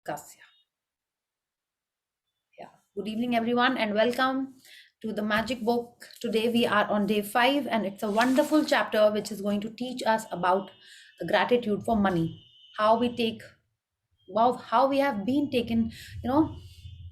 Kasya. Yeah. Good evening, everyone, and welcome to the Magic Book. Today we are on day 5, and it's a wonderful chapter which is going to teach us about the gratitude for money. How we take, wow, how we have been taken, you know,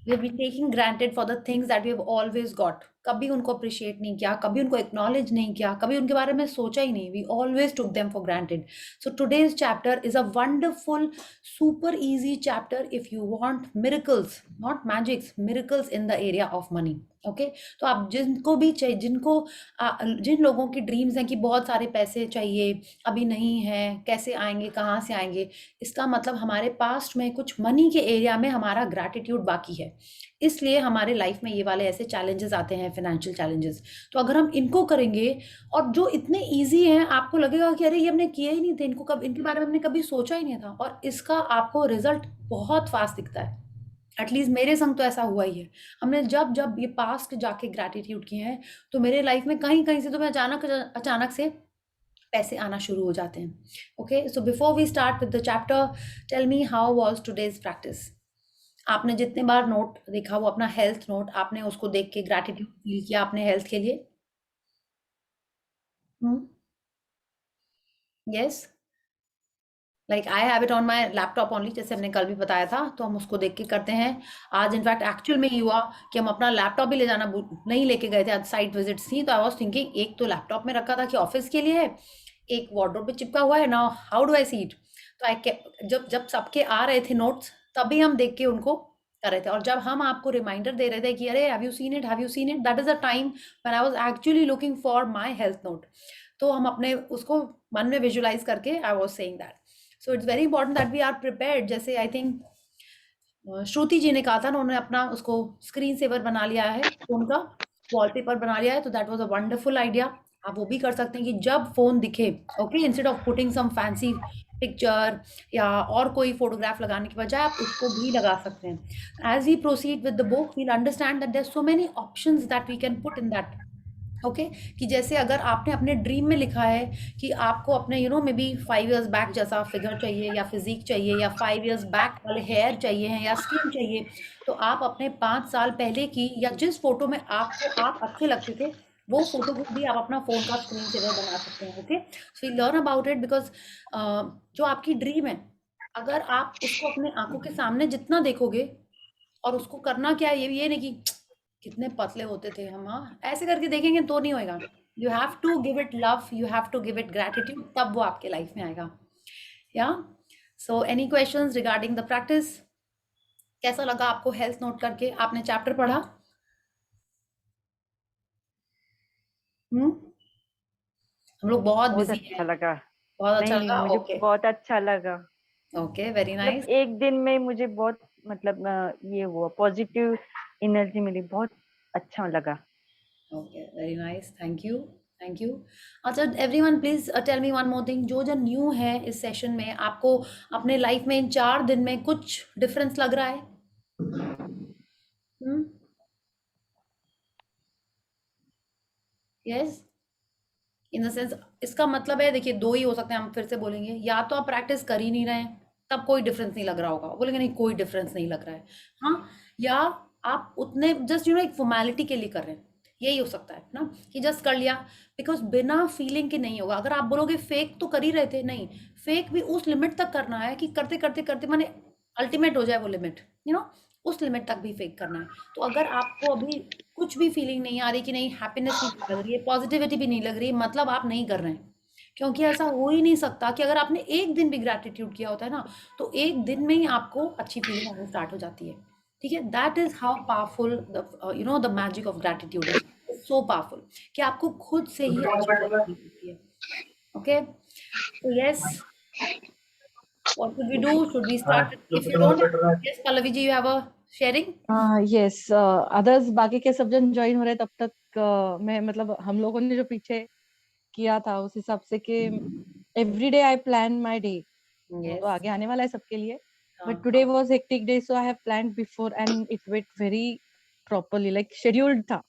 we have been taking granted for the things that we have always got. कभी उनको appreciate नहीं किया, कभी उनको acknowledge नहीं किया, कभी उनके बारे में सोचा ही नहीं. We always took them for granted. So today's chapter is a wonderful super easy chapter if you want miracles, not magics, miracles in the area of money. Okay तो आप जिनको भी चाहिए, जिन लोगों की ड्रीम्स हैं कि बहुत सारे पैसे चाहिए, अभी नहीं है, कैसे आएंगे, कहाँ से आएंगे, इसका मतलब हमारे पास्ट में कुछ मनी के एरिया में हमारा ग्रैटिट्यूड बाकी है. इसलिए हमारे लाइफ में ये वाले ऐसे चैलेंजेस आते हैं, फाइनेंशियल चैलेंजेस. तो अगर हम इनको करेंगे और जो इतने ईजी हैं, आपको लगेगा कि अरे ये हमने किए ही नहीं थे, इनको कब, इनके बारे में हमने कभी सोचा ही नहीं था, और इसका आपको रिजल्ट बहुत फास्ट दिखता है. एटलीस्ट मेरे संग तो ऐसा हुआ ही है. हमने जब जब ये पास्ट जाके ग्रैटिट्यूड किए हैं, तो मेरे लाइफ में कहीं कहीं से तो मैं अचानक से पैसे आना शुरू हो जाते हैं. Okay so before we start with the chapter, tell me how was today's practice. आपने जितने बार नोट देखा, वो अपना हेल्थ नोट, आपने उसको देख के ग्रैटिट्यूड फील किया अपने हेल्थ के लिए? Yes, like I have it on my laptop only. जैसे हमने कल भी बताया था, तो हम उसको देख के करते हैं. आज इनफैक्ट एक्चुअल में ही हुआ कि हम अपना लैपटॉप भी ले जाना नहीं लेके गए थे. आज साइट विजिट्स थी, तो आई वॉज थिंकिंग एक तो लैपटॉप में रखा था कि ऑफिस के लिए है, एक वार्डरोब पे चिपका हुआ है. Now how do I see it? तो जब जब सबके आ रहे थे नोट्स, तभी हम देख के उनको कर रहे थे. और जब हम आपको रिमाइंडर दे रहे थे कि अरे have you seen it, have you seen it, that is a time when I was actually looking for my health note. तो हम अपने उसको मन में विजुलाइज करके I was saying that. So it's very important that we are prepared. जैसे I think श्रुति जी ने कहा था, उन्होंने अपना उसको स्क्रीन सेवर बना लिया है, फोन का वॉलपेपर बना लिया है. तो that was a wonderful idea. आप वो भी कर सकते हैं कि जब फोन दिखे, okay, instead of putting some fancy picture या और कोई फोटोग्राफ लगाने के बजाय, आप उसको भी लगा सकते हैं. As we proceed with the book, we'll understand that there so many options that we can put in that. Okay कि जैसे अगर आपने अपने ड्रीम में लिखा है कि आपको अपने मे बी 5 years बैक जैसा फिगर चाहिए, या फिजिक चाहिए, या 5 years बैक वाले हेयर चाहिए हैं, या स्किन चाहिए, तो आप अपने 5 साल पहले की, या जिस फोटो में आपको आप अच्छे लगते थे, वो फोटो को भी आप अपना फोन का स्क्रीन सेवर बना सकते हैं. Okay so you learn about it, because जो आपकी ड्रीम है, अगर आप उसको अपने आंखों के सामने जितना देखोगे, और उसको करना क्या है, ये नहीं कि कितने पतले होते थे हम, हाँ, ऐसे करके देखेंगे तो नहीं होएगा. You have to give it love, you have to give it gratitude, तब वो आपके लाइफ में आएगा. या so any questions regarding the practice? कैसा लगा आपको हेल्थ नोट करके? आपने चैप्टर पढ़ा? हम लोग बहुत बहुत बिजी अच्छा हैं. लगा. बहुत अच्छा नहीं, लगा. मुझे ओके बहुत अच्छा लगा. ओके, वेरी मतलब नाइस. एक दिन में मुझे बहुत ये हुआ, पॉजिटिव एनर्जी मिली, बहुत अच्छा लगा. Okay, very nice. Thank you, thank you. अच्छा, everyone please tell me one more thing. जो जो न्यू है इस सेशन में, आपको अपने लाइफ में इन 4 दिन में कुछ डिफरेंस लग रहा है? यस, इन द सेंस, इसका मतलब है, देखिए, दो ही हो सकते हैं. हम फिर से बोलेंगे, या तो आप प्रैक्टिस कर ही नहीं रहे हैं, तब कोई डिफरेंस नहीं लग रहा होगा, बोलेंगे नहीं कोई डिफरेंस नहीं लग रहा है. हाँ, या आप उतने जस्ट एक फॉर्मेलिटी के लिए कर रहे हैं. यही हो सकता है ना, कि जस्ट कर लिया, बिकॉज बिना फीलिंग के नहीं होगा. अगर आप बोलोगे फेक तो कर ही रहे थे, नहीं, फेक भी उस लिमिट तक करना है कि करते करते करते माने अल्टीमेट हो जाए वो लिमिट, उस लिमिट तक भी फेक करना है. तो अगर आपको अभी कुछ भी फीलिंग नहीं आ रही, कि नहीं हैप्पीनेस नहीं लग रही है, पॉजिटिविटी भी नहीं लग रही है, मतलब आप नहीं कर रहे हैं. क्योंकि ऐसा हो ही नहीं सकता कि अगर आपने एक दिन भी ग्रैटिट्यूड किया होता है ना, तो एक दिन में ही आपको अच्छी फीलिंग आनी स्टार्ट हो जाती है. ठीक है, that is how powerful the magic of gratitude is. So powerful कि आपको खुद से ही अच्छी फीलिंग होती है. ओके, तो yes, what should we do? Should we start? If you don't, yes, Pallavi ji, you have a sharing? Yes, others बाकी के सब जन ज्वाइन हो रहे तब तक मैं मतलब हम लोगों ने जो पीछे किया था उस हिसाब से कि every day I plan my day. वो तो आगे आने वाला है सबके लिए, but today was hectic day, so I have planned before and it went very properly, like scheduled था.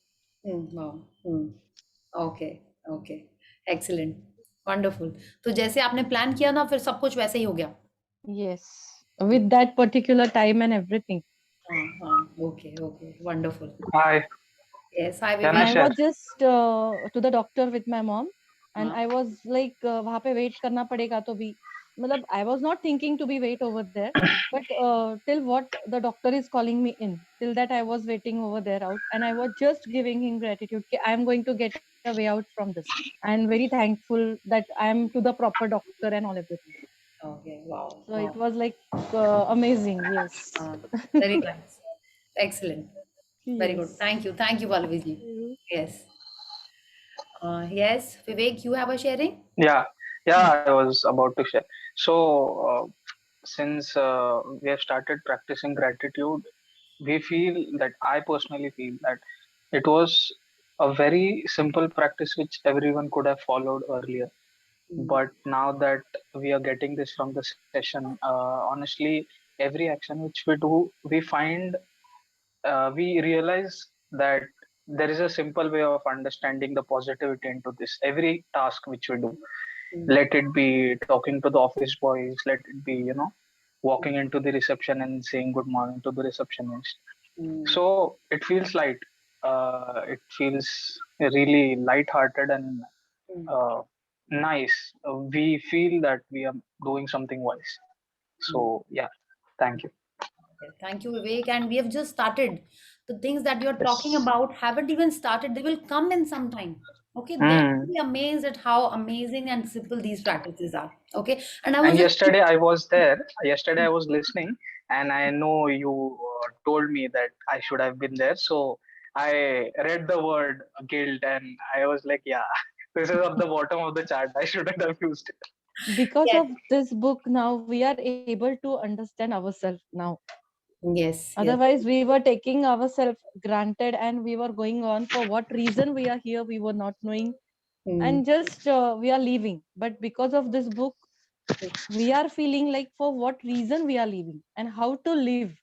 Okay okay, excellent, wonderful. तो जैसे आपने प्लान किया ना, फिर सब कुछ वैसे ही हो गया. Yes. with that particular time and everything. Okay, wonderful. Hi, Yes, hi can And I I Vivek. share? was just to the doctor with my mom, and हाँ, I was like, वहाँ पे wait करना पड़ेगा तो भी, मतलब I was not thinking to be wait over there, but till what the doctor is calling me in, till that I was waiting over there out, and I was just giving him gratitude. कि I am going to get a way out from this. I am very thankful that I am to the proper doctor and all everything. okay, wow, So it wow. was like amazing. Yes. Very nice. Excellent. Very good. Yes. Thank you, Pallavi ji. Yes. Yes, Vivek, you have a sharing? Yeah, yeah, I was about to share. So, since we have started practicing gratitude, we feel that I personally feel that it was a very simple practice which everyone could have followed earlier. Mm, But now that we are getting this from the session, honestly, every action which we do, we realize that there is a simple way of understanding the positivity into this. Every task which we do, mm, let it be talking to the office boys, let it be, walking into the reception and saying good morning to the receptionist. mm, So it feels light. It feels really light-hearted and mm, uh, nice. We feel that we are doing something wise. mm. So yeah, thank you. Okay, thank you, Vivek. And we have just started. The things that you're talking Yes. about haven't even started. They will come in some time. Okay, then Hmm. you'll be amazed at how amazing and simple these practices are. Okay, and I was And just yesterday I was there. Yesterday I was listening, and I know you told me that I should have been there. So I read the word guilt, and I was like, yeah, this is at the bottom of the chart. I shouldn't have used it. Because yes, of this book now we are able to understand ourselves now. yes. Otherwise we were taking ourselves granted and we were going on for what reason we are here we were not knowing, Mm, and just we are leaving. But because of this book we are feeling like for what reason we are leaving and how to live.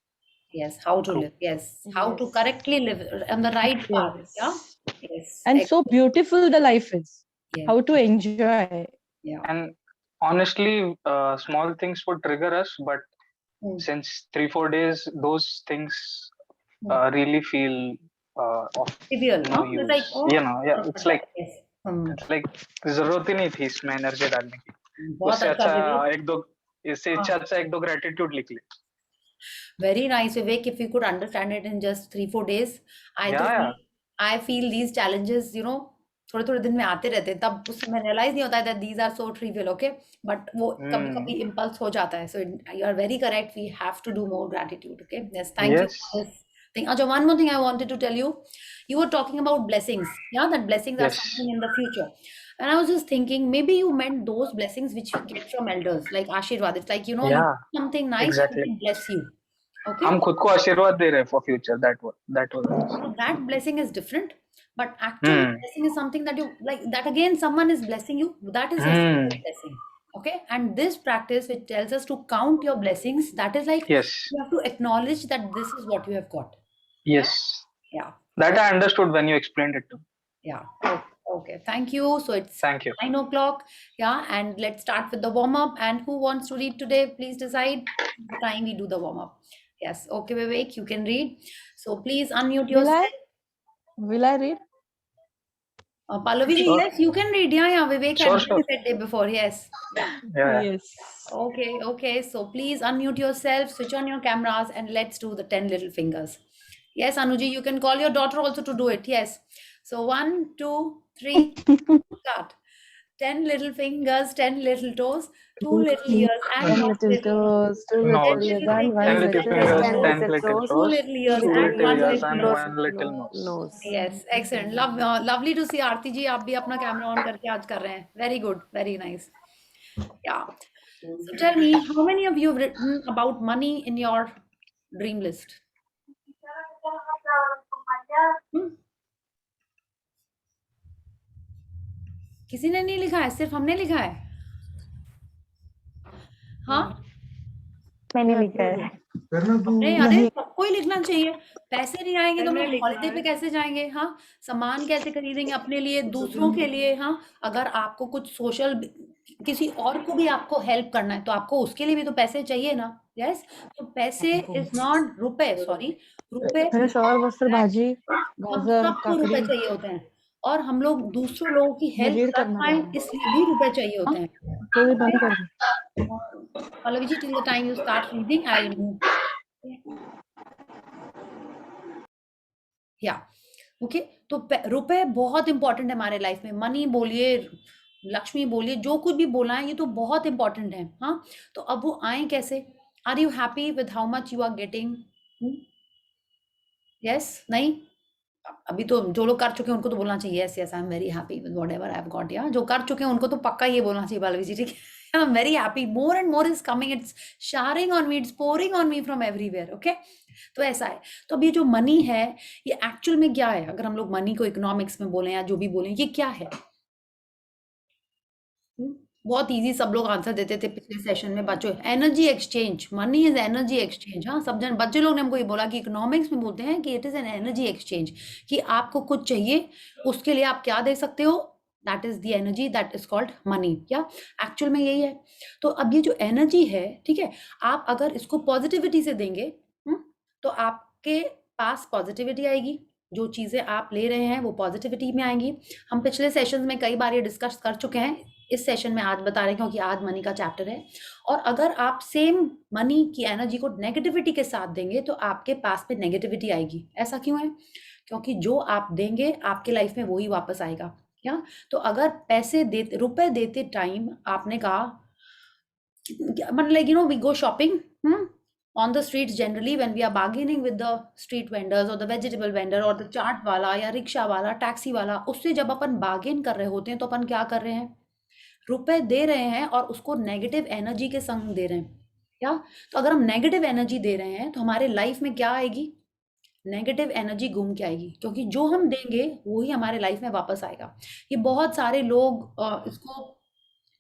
yes, how to True. live. Yes, how to Yes. correctly live on the right path. Yeah, Yes. yes, And so beautiful the life is, yeah, how to enjoy. yeah. And honestly, small things would trigger us, but Mm, since 3 4 days, those things mm. really feel of Trivial, no huh? It's like, use. oh, Yeah, फर्क पड़ता है. Yes. it's like जरूरत ही नहीं थी इसमें energy डालने की. बहुत उससे अच्छा अच्छा विवेक. एक दो इससे हाँ. अच्छा अच्छा एक दो ग्रेटिट्यूड लिख ले. Very nice, Vivek. If we could understand it in just 3 4 days, I तो Yeah, feel I feel these challenges, थोड़े थोड़े दिन में आते रहते हैं. तब उस समय realize नहीं होता है that these are so trivial, okay? But वो कभी yeah. कभी impulse हो जाता है. So you are very correct. We have to do more gratitude, okay? Yes, thank you for Yes, this thing. Acha, one more thing I wanted to tell you. You were talking about blessings. Yeah, that blessings are yes. something in the future. And I was just thinking, maybe you meant those blessings which we get from elders, like Ashirwad. It's like, you Yeah, do something nice and exactly. they bless you. Okay? हम खुद को आशीर्वाद दे रहे हैं for future. That was. So that blessing is different, but actually Hmm. blessing is something that you like that again someone is blessing you. That is a Hmm. simple blessing. Okay. And this practice which tells us to count your blessings, that is like Yes. you have to acknowledge that this is what you have got. Yes. Yeah. That I understood when you explained it to me. Yeah. Okay. Okay. Thank you. So it's Thank you. 9 o'clock. Yeah. And let's start with the warm up. And who wants to read today? Please decide the time we do the warm up. Yes. Okay, Vivek, you can read. So please unmute Will yourself. I read? Pallavi ji, Sure. yes, you can read. Yeah. Vivek had Sure, done sure. it that day before. Yes. Yeah. Yeah. Yes. Okay. Okay. So please unmute yourself, switch on your cameras, and let's do the 10 little fingers. Yes, Anuji, you can call your daughter also to do it. Yes. So 1, 2, 3, start. 10 little fingers, 10 little toes, 2 little ears, and 10 1 little little nose. toes, 2 10 little Nose. ears, little and 1 10 fingers, little 10 little fingers, little nose. 10 toes, little 2 toes, little ears, 2 and little 1 ears, little and nose. 1 little nose. Yes, excellent. Lovely to see Aarti ji. आप भी अपना camera on करके आज कर रहे हैं. Very good, very nice. Yeah. So tell me, how many of you have written about money in your dream list? Hmm? किसी ने नहीं लिखा है, सिर्फ हमने लिखा है. हाँ, मैंने लिखा है। नहीं अरे सबको ही लिखना चाहिए. पैसे नहीं आएंगे तो हम लोग हॉलिडे पे कैसे जाएंगे? हाँ, सामान कैसे खरीदेंगे अपने लिए, दूसरों के लिए? हाँ, अगर आपको कुछ सोशल किसी और को भी आपको हेल्प करना है तो आपको उसके लिए भी तो पैसे चाहिए ना। यस, तो पैसे इज नॉट रुपए, सॉरी, रुपए फ्रेश और वस्त्र भाजी हम गाजर सबको रुपए काकड़ी चाहिए होते हैं, और हम लोग दूसरों लोगों की मुझे हेल्प रीड कर करना पाए पड़ेगा। इसलिए भी रुपए चाहिए होते हैं। तो भी बंद कर दो। Pallavi ji, till the time you start reading I will move. Yeah okay, तो रुपए बहुत इंपॉर्टेंट है हमारे लाइफ में। मनी बोलिए, लक्ष्मी बोलिए, जो कुछ भी बोला है ये तो बहुत इंपॉर्टेंट है। हाँ, तो अब वो आए कैसे? Are you happy with how much you are getting? Yes, नहीं? अभी तो जो लोग कर चुके हैं उनको तो बोलना चाहिए yes yes I am very happy with whatever I have got. या जो कर चुके हैं उनको तो पक्का ये बोलना चाहिए बालवी जी, ठीक है, I am very happy, more and more is coming, it's showering on me, it's pouring on me from everywhere. Okay, तो ऐसा है। तो अब ये जो मनी है ये एक्चुअल में क्या है? अगर हम लोग मनी को इकोनॉमिक्स में बोलें या जो भी बोलें, ये क्या है? बहुत इजी सब लोग आंसर देते थे पिछले सेशन में बच्चों। Energy exchange, money is energy exchange. हाँ, सब जन बच्चे लोग ने हमको ये बोला कि इकोनॉमिक्स में बोलते हैं कि it is an energy exchange, कि आपको कुछ चाहिए उसके लिए आप क्या दे सकते हो, that is the energy that is called money. या एक्चुअल में यही है। तो अब ये जो एनर्जी है, ठीक है, आप अगर इसको पॉजिटिविटी से देंगे तो आपके पास पॉजिटिविटी आएगी, जो चीजें आप ले रहे हैं वो पॉजिटिविटी में आएंगी। हम पिछले सेशन में कई बार ये डिस्कस कर चुके हैं, इस सेशन में आज बता रहे हैं क्योंकि आज मनी का चैप्टर है। और अगर आप सेम मनी की एनर्जी को नेगेटिविटी के साथ देंगे तो आपके पास में नेगेटिविटी आएगी। ऐसा क्यों है? क्योंकि जो आप देंगे आपके लाइफ में वही वापस आएगा। क्या? तो अगर पैसे देते, रुपए देते टाइम आपने कहा, मतलब like you know we go shopping on the streets generally when we are bargaining with the street vendors or the vegetable vendor or the चाट वाला या रिक्शा वाला, टैक्सी वाला, उससे जब अपन बार्गेन कर रहे होते हैं तो अपन क्या कर रहे हैं? रुपए दे रहे हैं और उसको नेगेटिव एनर्जी के संग दे रहे हैं। क्या? तो अगर हम नेगेटिव एनर्जी दे रहे हैं तो हमारे लाइफ में क्या आएगी? नेगेटिव एनर्जी घूम के आएगी, क्योंकि जो हम देंगे वही हमारे लाइफ में वापस आएगा। ये बहुत सारे लोग इसको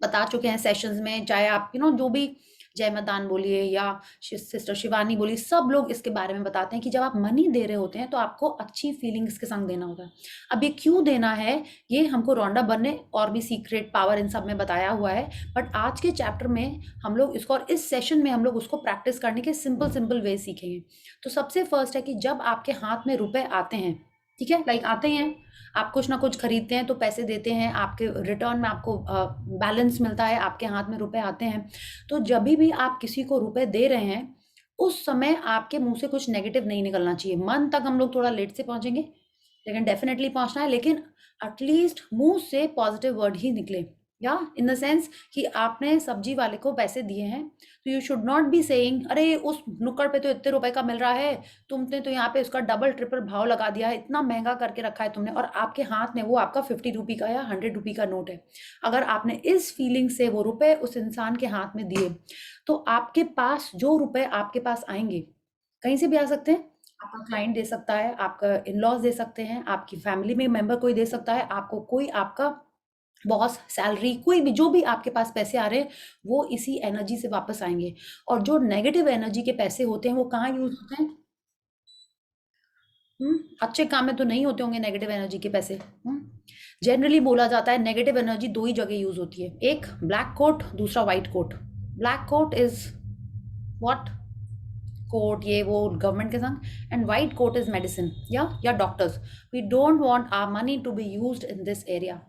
बता चुके हैं सेशंस में, चाहे आप जो भी जय मदान बोलिए या सिस्टर शिवानी बोलिए, सब लोग इसके बारे में बताते हैं कि जब आप मनी दे रहे होते हैं तो आपको अच्छी फीलिंग्स के संग देना होता है। अब ये क्यों देना है ये हमको रोंडा बनने और भी सीक्रेट पावर इन सब में बताया हुआ है, बट आज के चैप्टर में हम लोग इसको, और इस सेशन में हम लोग उसको प्रैक्टिस करने के सिंपल वे सीखेंगे। तो सबसे फर्स्ट है कि जब आपके हाथ में रुपए आते हैं, ठीक है, लाइक आते हैं, आप कुछ ना कुछ खरीदते हैं तो पैसे देते हैं, आपके रिटर्न में आपको बैलेंस मिलता है, आपके हाथ में रुपए आते हैं। तो जब भी आप किसी को रुपए दे रहे हैं उस समय आपके मुंह से कुछ नेगेटिव नहीं निकलना चाहिए। मन तक हम लोग थोड़ा लेट से पहुंचेंगे, लेकिन डेफिनेटली पहुंचना है, लेकिन एटलीस्ट मुंह से पॉजिटिव वर्ड ही निकले। या इन द सेंस कि आपने सब्जी वाले को पैसे दिए हैं तो you should not be saying अरे उस नुक्कड़ पे तो इतने रुपए का मिल रहा है, तुमने तो यहाँ पे उसका डबल ट्रिपल भाव लगा दिया है, इतना महंगा करके रखा है तुमने, और आपके हाथ में वो आपका 50 रुपी का या 100 रुपी का नोट है। अगर आपने इस फीलिंग से वो रुपए उस इंसान के हाथ में दिए तो आपके पास जो रुपए आपके पास आएंगे, कहीं से भी आ सकते हैं, आपका क्लाइंट दे सकता है, आपका इन लॉज दे सकते हैं, आपकी फैमिली में मेंबर कोई दे सकता है, आपको कोई, आपका बॉस, सैलरी, कोई भी, जो भी आपके पास पैसे आ रहे हैं वो इसी एनर्जी से वापस आएंगे। और जो नेगेटिव एनर्जी के पैसे होते हैं वो कहाँ यूज होते हैं? अच्छे काम में तो नहीं होते होंगे नेगेटिव एनर्जी के पैसे। जनरली बोला जाता है नेगेटिव एनर्जी दो ही जगह यूज होती है, एक ब्लैक कोट, दूसरा white coat. Black coat is what? Coat ये वो गवर्नमेंट के संग, and white coat is medicine या doctors. We don't want our money to be used in this area.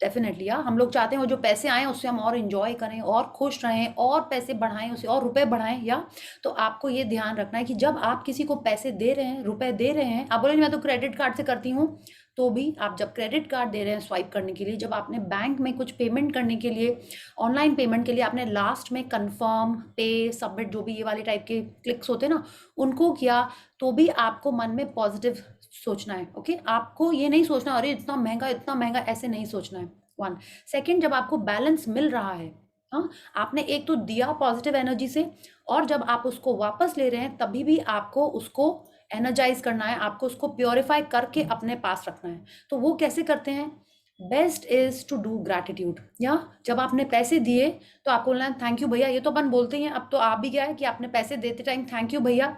Definitely यार, हम लोग चाहते हैं वो जो पैसे आए उससे हम और इंजॉय करें और खुश रहें और पैसे बढ़ाएं, उसे और रुपए बढ़ाएं। या तो आपको ये ध्यान रखना है कि जब आप किसी को पैसे दे रहे हैं, रुपए दे रहे हैं, आप बोले मैं तो क्रेडिट कार्ड से करती हूँ, तो भी आप जब क्रेडिट कार्ड दे रहे हैं स्वाइप करने के लिए, जब आपने बैंक में कुछ पेमेंट करने के लिए, ऑनलाइन पेमेंट के लिए आपने लास्ट में कंफर्म, पे, सबमिट, जो भी ये वाले टाइप के क्लिक्स होते हैं ना, उनको किया, तो भी आपको मन में पॉजिटिव सोचना है। ओके, आपको ये नहीं सोचना अरे इतना महंगा, ऐसे नहीं सोचना है। 1 सेकेंड, जब आपको बैलेंस मिल रहा है, हाँ, आपने एक तो दिया पॉजिटिव एनर्जी से, और जब आप उसको वापस ले रहे हैं तभी भी आपको उसको एनर्जाइज करना है, आपको उसको प्योरीफाई करके अपने पास रखना है। तो वो कैसे करते हैं? Best is to do gratitude. या जब आपने पैसे दिए तो आपको बोलना है थैंक यू भैया, ये तो अपन बोलते हैं, अब तो आप भी क्या है कि आपने पैसे देते टाइम थैंक यू भैया,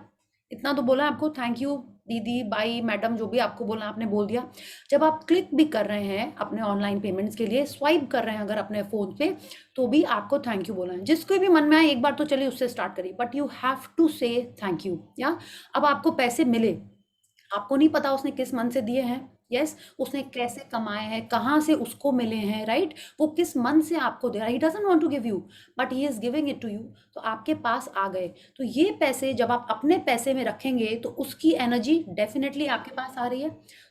इतना तो बोला आपको, थैंक यू दीदी, बाई, मैडम, जो भी आपको बोलना आपने बोल दिया। जब आप क्लिक भी कर रहे हैं अपने ऑनलाइन पेमेंट्स के लिए, स्वाइप कर रहे हैं अगर अपने फ़ोन पे, तो भी आपको थैंक यू बोलना है। जिसको भी मन में आए एक बार तो चलिए उससे स्टार्ट करिए, बट यू हैव टू से थैंक यू। या अब आपको पैसे मिले, आपको नहीं पता उसने किस मन से दिए हैं, यस, उसने कैसे कमाए हैं, कहाँ से उसको मिले हैं, राइट, वो किस मन से आपको दे रहा है। He doesn't want to give you but he is giving it to you, तो आपके पास आ गए। तो ये पैसे जब आप अपने पैसे में रखेंगे तो उसकी एनर्जी डेफिनेटली आपके पास आ रही है,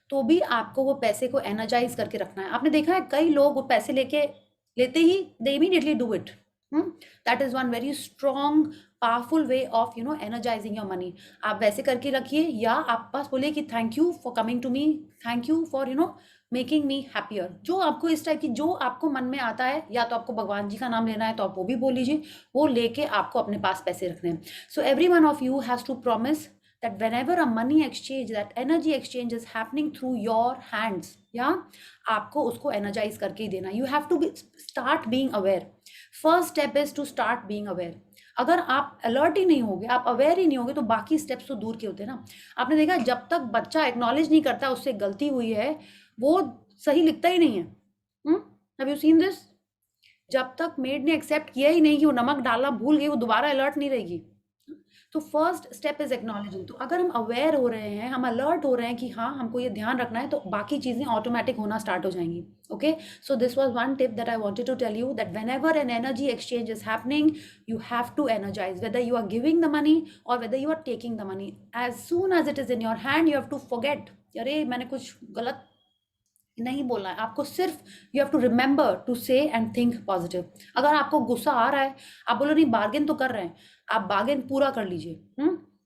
तो भी आपको वो पैसे को एनर्जाइज करके रखना है। आपने देखा है कई लोग वो पैसे लेते ही they immediately do it. That is one very strong powerful way of energizing your money. आप वैसे करके रखिए, या आप बस बोलिए कि thank you for coming to me, thank you for making me happier. जो आपको इस टाइप की जो आपको मन में आता है, या तो आपको भगवान जी का नाम लेना है तो आप वो भी बोल लीजिए, वो लेके आपको अपने पास पैसे रखने हैं। So every one of you has to promise that whenever a money exchange, that energy exchange is happening through your hands, आपको उसको energize करके ही देना। You have to start being aware. First step is to start being aware. अगर आप alert ही नहीं होगे, आप aware ही नहीं होगे, तो बाकी स्टेप्स तो दूर के होते हैं ना। आपने देखा जब तक बच्चा एक्नॉलेज नहीं करता उससे गलती हुई है, वो सही लिखता ही नहीं है। Have you seen this? जब तक मेड ने एक्सेप्ट किया ही नहीं कि वो नमक डालना भूल गई, वो दोबारा अलर्ट नहीं रहेगी। तो फर्स्ट स्टेप इज एक्नॉलेजिंग। तो अगर हम अवेयर हो रहे हैं, हम अलर्ट हो रहे हैं कि हाँ हमको ये ध्यान रखना है, तो बाकी चीज़ें ऑटोमेटिक होना स्टार्ट हो जाएंगी। Okay, so this was one tip that I wanted to tell you, that whenever an energy exchange is happening, you have to energize, whether you are giving the money और whether you are taking the money. As soon as it is in your hand, you have to forget, अरे मैंने कुछ गलत नहीं बोलना है आपको, सिर्फ you have to remember to say and think positive. अगर आपको गुस्सा आ रहा है, आप बोलो नहीं बार्गेन तो कर रहे हैं, आप बार्गेन पूरा कर लीजिए,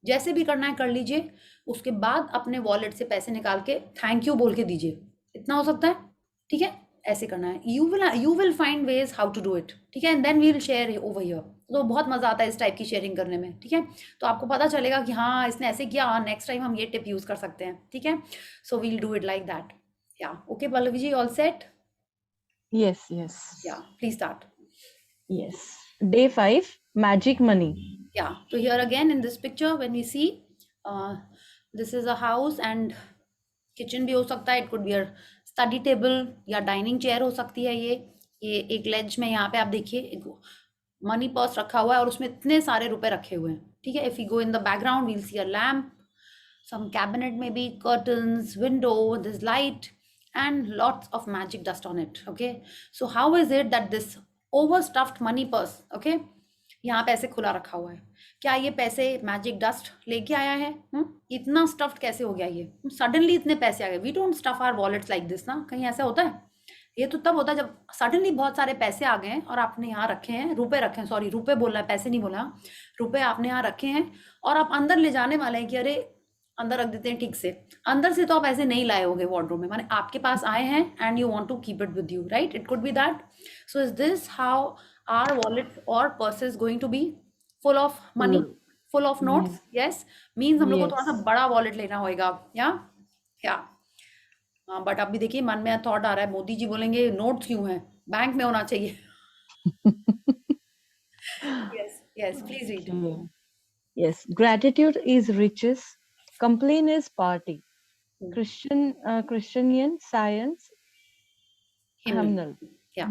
जैसे भी करना है कर लीजिए। उसके बाद अपने वॉलेट से पैसे निकाल के थैंक यू बोल के दीजिए, इतना हो सकता है, ठीक है, ऐसे करना है। You will find ways how to do it, ठीक है, and then we will share over here. तो बहुत मजा आता है इस टाइप की शेयरिंग करने में, ठीक है। तो आपको पता चलेगा कि हाँ इसने ऐसे किया, नेक्स्ट टाइम हम ये टिप यूज कर सकते हैं, ठीक है। So we'll do it like that. Yeah. Okay, Pallavi ji, all set? Yes. Yeah, please start. Yes. Day 5, magic money. Yeah. So here again in this picture, when we see, this is a house and kitchen भी हो सकता है, it could be a study table या dining chair हो सकती है। ये एक ledge में यहाँ पे आप देखिए एक मनी पर्स रखा हुआ है और उसमें इतने सारे रुपए रखे हुए हैं, ठीक है। If we go in the background, we'll see a lamp, some cabinet maybe, curtains, window, this light, and lots of magic dust on it. Okay, so how is it that this overstuffed money purse, okay, यहाँ पे ऐसे खुला रखा हुआ है, क्या ये पैसे मैजिक डस्ट लेके आया है? इतना स्टफ्ड कैसे हो गया? ये सडनली इतने पैसे आ गए। We don't stuff our wallets like this ना, कहीं ऐसा होता है? ये तो तब होता है जब सडनली बहुत सारे पैसे आ गए हैं और आपने यहाँ रखे हैं, रुपए रखे हैं, सॉरी रुपए बोलना है, पैसे नहीं बोला, रुपए आपने यहाँ रखे हैं और आप अंदर ले जाने वाले हैं कि अरे अंदर रख देते हैं, ठीक से। अंदर से तो आप ऐसे नहीं लाए होगे वार्डरोब में, माने आपके पास आए हैं and you want to keep it with you, right? It could be that. So is this how our wallet और purse is going to be full of money, full of notes? Yes, means हम लोग को थोड़ा सा बड़ा wallet लेना होगा, या बट अभी देखिए मन में थॉट आ रहा है, मोदी जी बोलेंगे नोट्स क्यों है, बैंक में होना चाहिए। yes, please read. Yes, gratitude is riches, complaint is party. Christian Science, Hymnal. Yeah.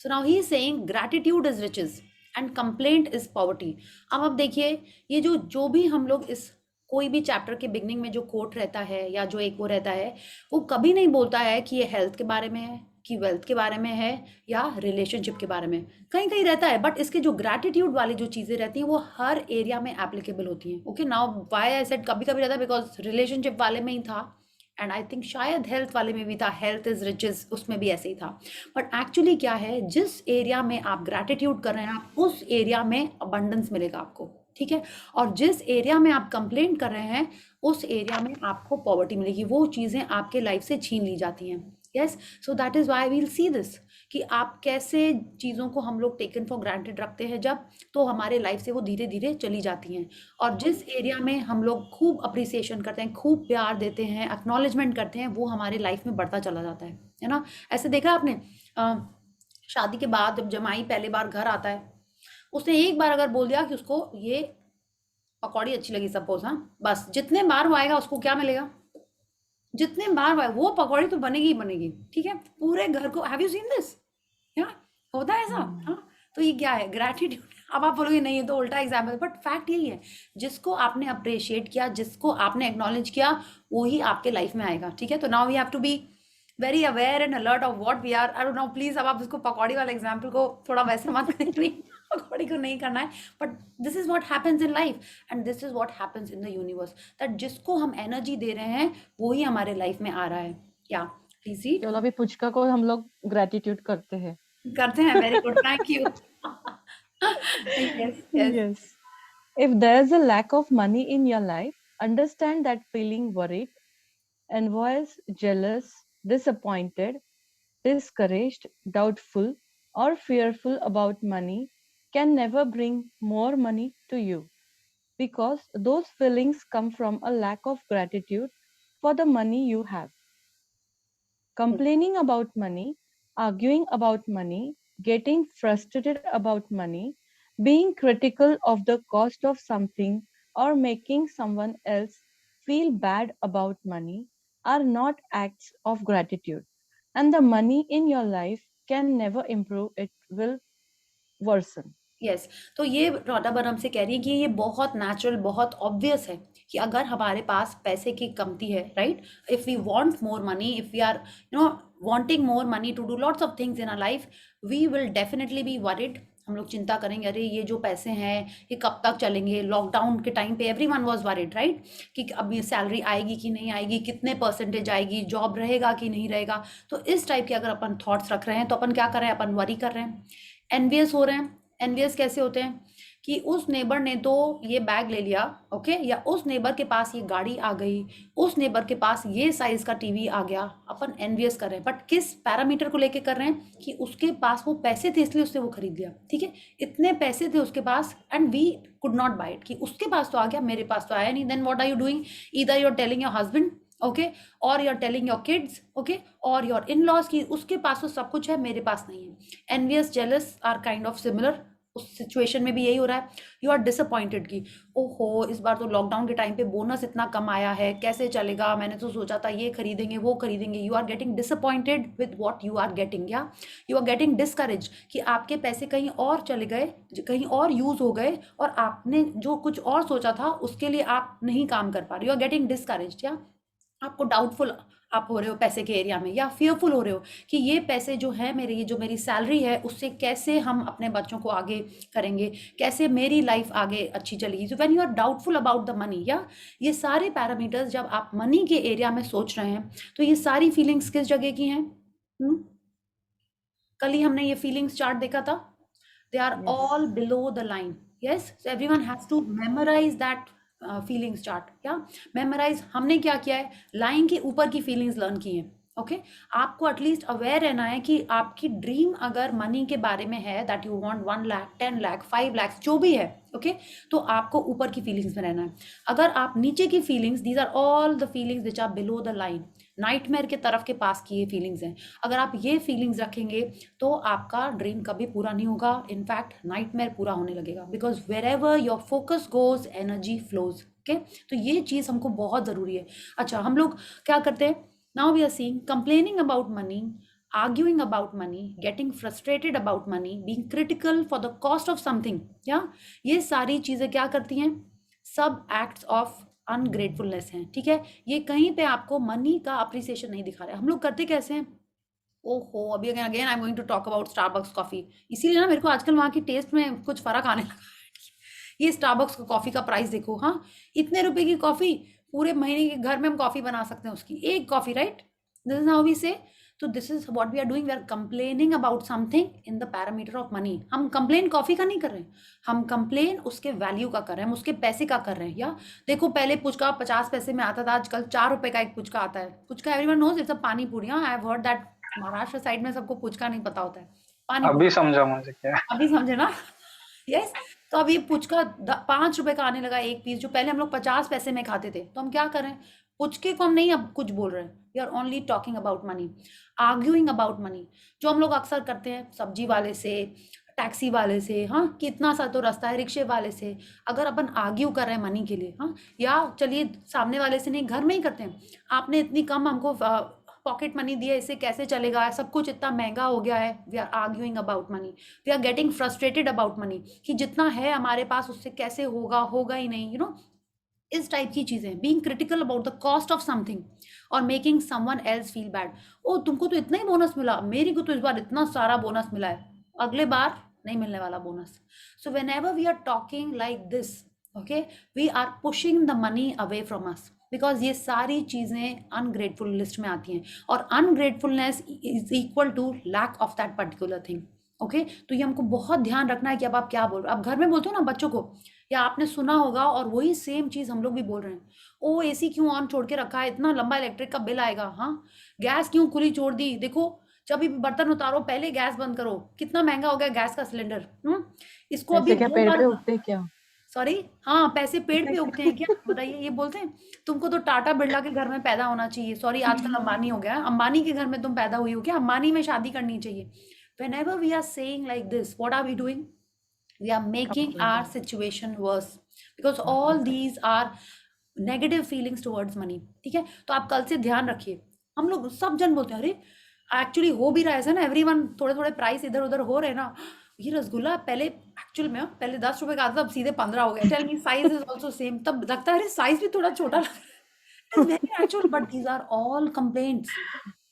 So now he is saying gratitude is riches and complaint is poverty. अब देखिए ये जो भी हम लोग इस कोई भी चैप्टर के बिगनिंग में जो कोट रहता है या जो एक वो रहता है, वो कभी नहीं बोलता है कि ये हेल्थ के बारे में है, कि वेल्थ के बारे में है, या रिलेशनशिप के बारे में, कहीं कहीं रहता है, बट इसके जो ग्रैटिट्यूड वाली जो चीज़ें रहती हैं वो हर एरिया में एप्लीकेबल होती हैं। Okay, now why I said कभी कभी रहता है, बिकॉज रिलेशनशिप वाले में ही था एंड आई थिंक शायद हेल्थ वाले में भी था, हेल्थ इज रिचेस उसमें भी ऐसे ही था। बट एक्चुअली क्या है, जिस एरिया में आप ग्रैटिट्यूड कर रहे हैं आप उस एरिया में अबंडेंस मिलेगा आपको, ठीक है। और जिस एरिया में आप कंप्लेंट कर रहे हैं उस एरिया में आपको पॉवर्टी मिलेगी, वो चीज़ें आपके लाइफ से छीन ली जाती हैं। Yes, so that is why we'll see this, कि आप कैसे चीज़ों को हम लोग टेकन फॉर ग्रांटेड रखते हैं जब, तो हमारे लाइफ से वो धीरे धीरे चली जाती हैं। और जिस एरिया में हम लोग खूब अप्रिसिएशन करते हैं, खूब प्यार देते हैं, एक्नॉलेजमेंट करते हैं, वो हमारे लाइफ में बढ़ता चला जाता है ना। ऐसे देखा आपने शादी के बाद जब जमाई पहली बार घर आता है, उसने एक बार अगर बोल दिया कि उसको ये पकौड़ी अच्छी लगी सपोज, हाँ, बस जितने बार वो आएगा उसको क्या मिलेगा, जितने बार वो पकौड़ी तो बनेगी ही बनेगी, ठीक है, पूरे घर को। Have you seen this? या होता है ऐसा, हाँ। तो ये क्या है, ग्रैटिट्यूड। अब आप बोलोगे नहीं ये तो उल्टा एग्जाम्पल, बट फैक्ट यही है, जिसको आपने अप्रिशिएट किया, जिसको आपने एक्नॉलेज किया, वो ही आपके लाइफ में आएगा, ठीक है। तो now we have to be very aware and alert of what we are. I don't know, please अब आप इसको पकौड़ी वाले एग्जाम्पल को थोड़ा वैसे मत करें, पकौड़ी को नहीं करना है, but this is what happens in life and this is what happens in the universe, that जिसको हम एनर्जी दे रहे हैं वो ही हमारे लाइफ में आ रहा है। या प्लीज रीड। चलो अभी पुचका को हम लोग ग्रेटिट्यूड करते हैं। करते हैं, very good, thank you. Yes yes Yes. If there's a lack of money in your life, understand that feeling worried, envious, jealous, disappointed, discouraged, doubtful, or fearful about money can never bring more money to you, because those feelings come from a lack of gratitude for the money you have. Complaining about money, arguing about money, getting frustrated about money, being critical of the cost of something, or making someone else feel bad about money are not acts of gratitude. And the money in your life can never improve, it will worsen. Yes. तो ये राधा बर हमसे कह रही है कि ये बहुत नेचुरल, बहुत ऑब्वियस है कि अगर हमारे पास पैसे की कमती है, right, if we want more money, if we are wanting more money to do lots of things in our life, we will definitely be worried. हम लोग चिंता करेंगे, अरे ये जो पैसे हैं ये कब तक चलेंगे। लॉकडाउन के टाइम पे एवरीवन वाज वरिड, राइट, कि अब ये सैलरी आएगी कि नहीं आएगी, कितने परसेंटेज आएगी, जॉब रहेगा कि नहीं रहेगा। तो इस टाइप के अगर अपन थॉट्स रख रहे हैं तो अपन क्या कर रहे हैं, अपन वरी कर रहे हैं, एनवियस हो रहे हैं। एनवियस कैसे होते हैं कि उस नेबर ने तो ये बैग ले लिया, ओके, या उस नेबर के पास ये गाड़ी आ गई, उस नेबर के पास ये साइज का टीवी आ गया। अपन एनवियस कर रहे हैं, बट किस पैरामीटर को लेके कर रहे हैं कि उसके पास वो पैसे थे इसलिए उसने वो खरीद लिया, ठीक है, इतने पैसे थे उसके पास and we could not buy it, कि उसके पास तो आ गया, मेरे पास तो आया नहीं। Then what are you doing, either you are telling your husband, okay, और you are telling your kids, okay, और योर इन लॉज की उसके पास तो सब कुछ है, मेरे पास नहीं है। Envious, jealous are kind of similar. उस सिचुएशन में भी यही हो रहा है, यू आर डिसअपॉइंटेड कि ओहो इस बार तो लॉकडाउन के टाइम पे बोनस इतना कम आया है, कैसे चलेगा, मैंने तो सोचा था ये खरीदेंगे वो खरीदेंगे। You are getting disappointed with what you are getting, या यू आर गेटिंग डिस्करेज कि आपके पैसे कहीं और चले गए, कहीं और यूज हो गए, और आपने जो कुछ और सोचा था उसके लिए आप नहीं काम कर पा रहे, यू आर गेटिंग डिस्करेज, या आपको डाउटफुल आप हो रहे हो पैसे के एरिया में, या फियरफुल हो रहे हो कि ये पैसे जो है मेरे, ये जो मेरी सैलरी है उससे कैसे हम अपने बच्चों को आगे करेंगे, कैसे मेरी लाइफ आगे अच्छी चलेगी। So when you are doubtful about the money, या ये सारे पैरामीटर्स जब आप मनी के एरिया में सोच रहे हैं, तो ये सारी फीलिंग्स किस जगह की हैं? कल ही हमने ये फीलिंग्स चार्ट देखा था, they are all below the line. Yes, so everyone has to memorise that feelings chart, या मेमोराइज। हमने क्या किया है, लाइन के ऊपर की फीलिंग्स लर्न की हैं, ओके। आपको एटलीस्ट अवेयर रहना है कि आपकी ड्रीम अगर मनी के बारे में है, that you want 1 lakh, 10 lakh, 5 lakh, जो भी है, ओके, तो आपको ऊपर की फीलिंग्स में रहना है। अगर आप नीचे की feelings, these are all the feelings which are below the line, nightmare के तरफ के पास की ये फीलिंग्स हैं। अगर आप ये फीलिंग्स रखेंगे तो आपका ड्रीम कभी पूरा नहीं होगा, इनफैक्ट नाइटमेयर पूरा होने लगेगा, because wherever your focus goes energy flows, okay. तो ये चीज़ हमको बहुत ज़रूरी है। अच्छा, हम लोग क्या करते हैं, now we are seeing complaining about money, arguing about money, getting frustrated about money, being critical for the cost of something, या ये सारी चीज़ें क्या करती हैं, सब एक्ट्स ऑफ अनग्रेटफुलनेस हैं, ठीक है। ये कहीं पे आपको मनी का अप्रिसिएशन नहीं दिखा रहे। हम लोग करते कैसे हैं, ओहो अभी again I am going to talk about Starbucks coffee, इसीलिए ना मेरे को आजकल वहाँ की टेस्ट में कुछ फ़र्क आने लगा। ये स्टारबक्स कॉफ़ी का प्राइस देखो, हाँ, इतने रुपए की कॉफ़ी, पूरे महीने के घर में हम कॉफ़ी बना सकते हैं उसकी, एक coffee, right, this is how we say. तो this is what we are doing, we are complaining about something in the parameter of money. हम कंप्लेन कॉफी का नहीं कर रहे हैं, हम कंप्लेन उसके वैल्यू का कर रहे हैं, हम उसके पैसे का कर रहे हैं। या देखो पहले पुचका 50 पैसे में आता था, आजकल 4 रुपए का एक पुचका आता है। Puchka everyone knows it's a pani puri. I have heard that Maharashtra side में सबको पुचका नहीं पता होता है, पानी। अभी समझा मुझे क्या, अभी समझे ना? यस। तो अब ये पुचका 5 रुपए का आने लगा एक पीस, जो पहले हम लोग 50 पैसे में खाते थे। तो हम क्या कर रहे हैं, पुचके को हम नहीं अब कुछ बोल रहे हैं, we are only talking about money, arguing about money, जो हम लोग अक्सर करते हैं सब्जी वाले से, टैक्सी वाले से, हाँ, कितना सा तो रास्ता है, रिक्शे वाले से, अगर अपन आर्ग्यू कर रहे हैं मनी के लिए, हाँ, या चलिए सामने वाले से नहीं, घर में ही करते हैं, आपने इतनी कम हमको पॉकेट मनी दी है, इससे कैसे चलेगा, सब कुछ इतना महंगा हो गया है, we are arguing about money, we are getting frustrated about money, कि जितना है हमारे पास उससे कैसे होगा, होगा ही नहीं, यू नो, इस टाइप की चीजें, being critical about the cost of something और making someone else feel bad. ओ तुमको तो इतना ही बोनस मिला, मेरी को तो इस बार इतना सारा बोनस मिला है, अगले बार नहीं मिलने वाला bonus. So whenever we are talking like this, okay, we are pushing the money away from us, because ये सारी चीजें अनग्रेटफुल लिस्ट में आती हैं, और ungratefulness is equal to lack of that particular thing. Okay, तो ये हमको बहुत ध्यान रखना है कि अब आप क्या बोल रहे हो। आप घर में बोलते हो ना बच्चों को, या आपने सुना होगा, और वही सेम चीज हम लोग भी बोल रहे हैं, ओ एसी क्यों ऑन छोड़ के रखा है, इतना लंबा इलेक्ट्रिक का बिल आएगा, हाँ, गैस क्यों खुली छोड़ दी, देखो जब भी बर्तन उतारो पहले गैस बंद करो, कितना महंगा हो गया गैस का सिलेंडर, इसको अभी ऐसे क्या 2 पेड़ बार, पे उगते क्या? सॉरी, हाँ, पैसे पेड़ पे उगते हैं क्या, बताइए, ये बोलते हैं। तुमको तो टाटा बिरला के घर में पैदा होना चाहिए, सॉरी आजकल अंबानी हो गया है, अंबानी के घर में तुम पैदा हुई हो क्या, अंबानी में शादी करनी चाहिए। Whenever we are saying like this, what are we doing? We are making our situation worse, because all these are negative feelings towards money, ठीक है। तो आप कल से ध्यान रखिए, हम लोग सब जन बोलते हैं, अरे एक्चुअली हो भी रहा है ऐसा ना, एवरीवन थोड़े थोड़े प्राइस इधर उधर हो रहे हैं ना, ये रसगुल्ला पहले एक्चुअल में पहले 10 रुपए का आता था, अब सीधे 15 हो गया, tell me size is also same, तब लगता है अरे साइज भी थोड़ा छोटा लग रहा है, very actual, but these are all complaints,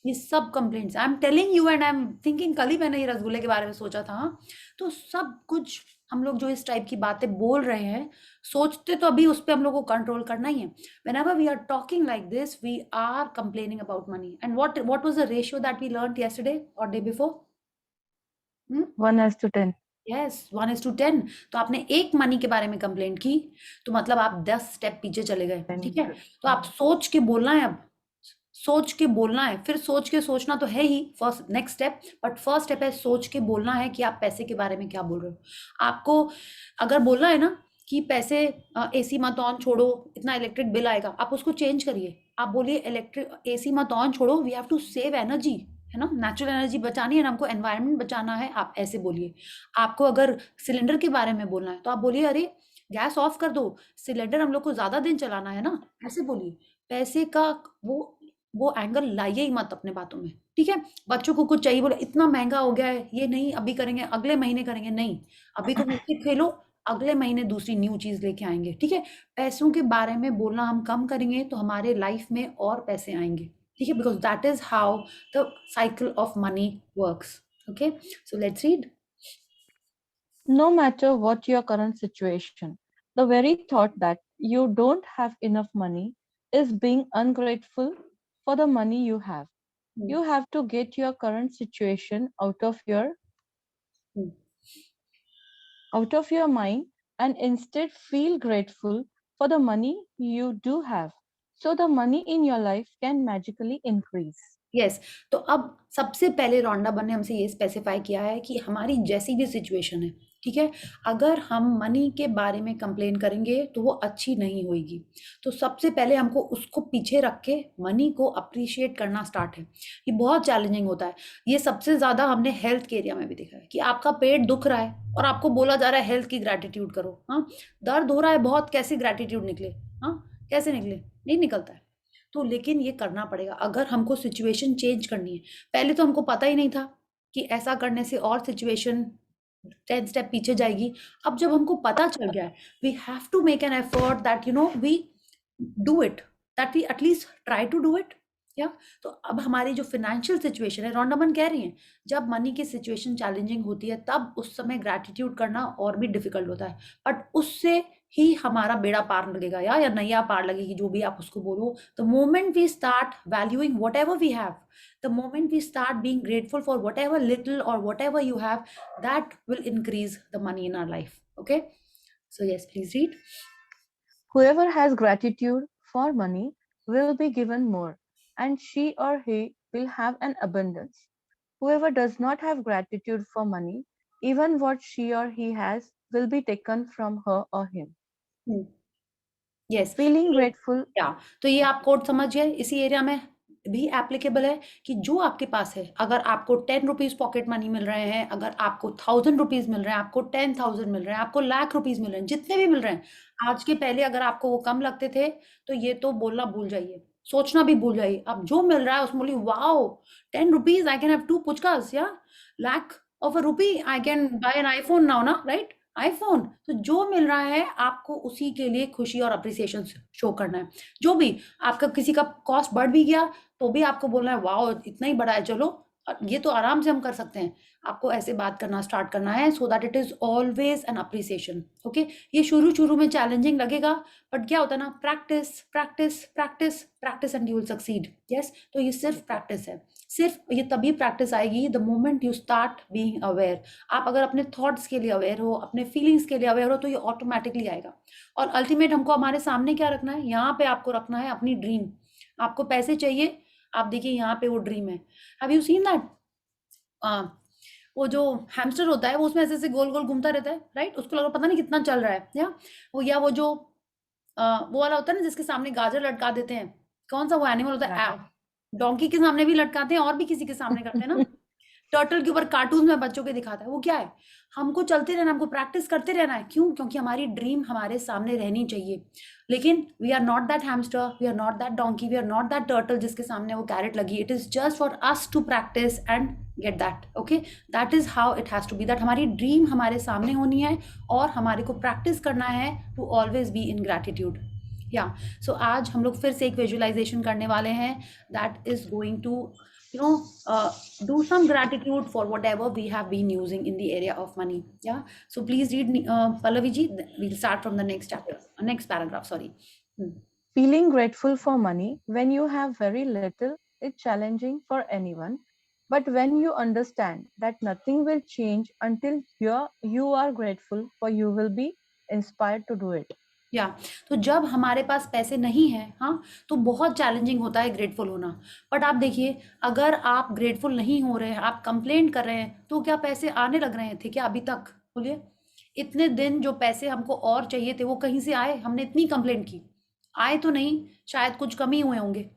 ये सब complaints, I am telling you and I am thinking, कल ही मैंने ये रसगुल्ले के बारे में सोचा था, हाँ? तो सब कुछ हम लोग जो इस टाइप की बातें बोल रहे हैं, सोचते तो अभी उस पर हम लोग को कंट्रोल करना ही है। whenever we are talking like this, we are complaining about money. And what was the ratio that we learned yesterday or day before? 1:10. Yes, 1:10। तो आपने एक मनी के बारे में कंप्लेंट की, तो मतलब आप 10 स्टेप पीछे चले गए, ठीक है। तो आप सोच के बोलना है, अब सोच के बोलना है, फिर सोच के सोचना तो है ही first next step, but first step है सोच के बोलना है कि आप पैसे के बारे में क्या बोल रहे हो। आपको अगर बोलना है ना कि पैसे एसी मत ऑन छोड़ो, इतना इलेक्ट्रिक बिल आएगा, आप उसको चेंज करिए, आप बोलिए इलेक्ट्रिक एसी मत ऑन छोड़ो, we have to save energy, है ना, नेचुरल एनर्जी बचानी है ना, हमको एनवायरनमेंट बचाना है, आप ऐसे बोलिए। आपको अगर सिलेंडर के बारे में बोलना है तो आप बोलिए अरे गैस ऑफ कर दो, सिलेंडर हम लोग को ज्यादा दिन चलाना है ना, ऐसे बोलिए। पैसे का वो एंगल लाइए ही मत अपने बातों में, ठीक है। बच्चों को कुछ चाहिए, बोले इतना महंगा हो गया है, ये नहीं अभी करेंगे, अगले महीने करेंगे, नहीं, अभी तो म्यूजिक खेलो, अगले महीने दूसरी न्यू चीज लेके आएंगे, ठीक है। पैसों के बारे में बोलना हम कम करेंगे तो हमारे लाइफ में और पैसे आएंगे, ठीक है, because that is how the cycle of money works. Okay, so let's read. No matter what your current situation, the very thought that you don't have enough money is being ungrateful for the money you have. You have to get your current situation out of your mind and instead feel grateful for the money you do have, so the money in your life can magically increase. Yes, तो अब सबसे पहले रोंडा ने हमसे ये specify किया है कि हमारी जैसी भी सिचुएशन है, ठीक है, अगर हम मनी के बारे में कंप्लेन करेंगे तो वो अच्छी नहीं होगी। तो सबसे पहले हमको उसको पीछे रख के मनी को अप्रिशिएट करना स्टार्ट है। ये बहुत चैलेंजिंग होता है, ये सबसे ज़्यादा हमने हेल्थ के एरिया में भी देखा है कि आपका पेट दुख रहा है और आपको बोला जा रहा है हेल्थ की ग्रैटिट्यूड करो, हाँ, दर्द हो रहा है बहुत, कैसे ग्रैटिट्यूड निकले, हाँ, कैसे निकले, नहीं निकलता है। तो लेकिन ये करना पड़ेगा अगर हमको सिचुएशन चेंज करनी है। पहले तो हमको पता ही नहीं था कि ऐसा करने से और सिचुएशन 10 स्टेप पीछे जाएगी। अब जब हमको पता चल गया है, we have to make an effort that you know we do it, that we at least try to do it, या तो अब हमारी जो फाइनेंशियल सिचुएशन है, रोंडामन कह रही हैं, जब मनी की सिचुएशन चैलेंजिंग होती है तब उस समय ग्रैटिट्यूड करना और भी डिफिकल्ट होता है, बट उससे ही हमारा बेड़ा पार लगेगा या नैया पार लगेगी, जो भी आप उसको बोलो। The moment we start valuing whatever we have, the moment we start being grateful for whatever little or whatever you have, that will increase the money in our life. Okay, so yes, please read. Whoever has gratitude for money will be given more, and she or he will have an abundance. Whoever does not have gratitude for money, even what she or he has will be taken from her or him. Yes, Feeling grateful. तो ये आप code समझ गए इसी area में, भी applicable है कि जो आपके पास है, अगर आपको 10 रुपीज़ पॉकेट मनी मिल रहे हैं, अगर आपको 1000 रुपीज़ मिल रहे हैं, आपको 10,000 मिल रहे हैं, आपको लाख रुपीज़ मिल रहे हैं, जितने भी मिल रहे हैं, आज के पहले अगर आपको वो कम लगते थे, तो ये तो बोलना भूल जाइए, सोचना भी भूल जाइए। अब जो मिल रहा है उसमें बोलिए wow, 10 rupees I can have 2 पुचकास, या lakh of a rupee I can buy an iPhone now ना, राइट? आईफोन। तो जो मिल रहा है आपको उसी के लिए खुशी और अप्रिसिएशन शो करना है। जो भी आपका किसी का कॉस्ट बढ़ भी गया तो भी आपको बोलना है वाओ इतना ही बड़ा है, चलो ये तो आराम से हम कर सकते हैं। आपको ऐसे बात करना स्टार्ट करना है so that it is always an appreciation. Okay, ये शुरू शुरू में चैलेंजिंग लगेगा, बट क्या होता है ना, practice practice practice practice and you will succeed. Yes, तो ये सिर्फ प्रैक्टिस है, सिर्फ ये तभी प्रैक्टिस आएगी the moment you start being aware. आप अगर अपने थॉट्स के लिए अवेयर हो, अपने फीलिंग्स के लिए अवेयर हो, तो ये ऑटोमेटिकली आएगा। और अल्टीमेट हमको हमारे सामने क्या रखना है, यहाँ पे आपको रखना है अपनी ड्रीम। आपको पैसे चाहिए, आप देखिए यहाँ पे वो ड्रीम है। Have you seen that? वो जो हैमस्टर होता है वो उसमें ऐसे ऐसे गोल गोल घूमता रहता है, राइट? उसको लगा पता नहीं कितना चल रहा है, या वो जो वो वाला होता है ना जिसके सामने गाजर लटका देते हैं, कौन सा वो एनिमल होता है? डोंकी के सामने भी लटकाते हैं और भी किसी के सामने करते हैं ना। टर्टल के ऊपर कार्टून में बच्चों के दिखाता है, वो क्या है? हमको चलते रहना, हमको प्रैक्टिस करते रहना है। क्यों? क्योंकि हमारी ड्रीम हमारे सामने रहनी चाहिए। लेकिन we are not that hamster, we are not that donkey, we are not that turtle जिसके सामने वो कैरेट लगी। It is just for us to practice and get that. Okay, that is how it has to be, that हमारी dream हमारे सामने होनी है और हमारे को प्रैक्टिस करना है to always be in gratitude. या सो आज हम लोग फिर से एक विजुअलाइजेशन करने वाले हैं that is going to do some gratitude for whatever we have been using in the area of money. Yeah, so please read Pallavi ji. We'll start from the next chapter, next paragraph, sorry. Feeling grateful for money when you have very little is challenging for anyone, but when you understand that nothing will change until you are grateful for, you will be inspired to do it. या तो जब हमारे पास पैसे नहीं हैं, हाँ, तो बहुत चैलेंजिंग होता है ग्रेटफुल होना। बट आप देखिए, अगर आप ग्रेटफुल नहीं हो रहे हैं, आप कंप्लेंट कर रहे हैं, तो क्या पैसे आने लग रहे थे क्या अभी तक? बोलिए, इतने दिन जो पैसे हमको और चाहिए थे वो कहीं से आए? हमने इतनी कंप्लेंट की, आए तो नहीं, शायद कुछ कम ही हुए होंगे,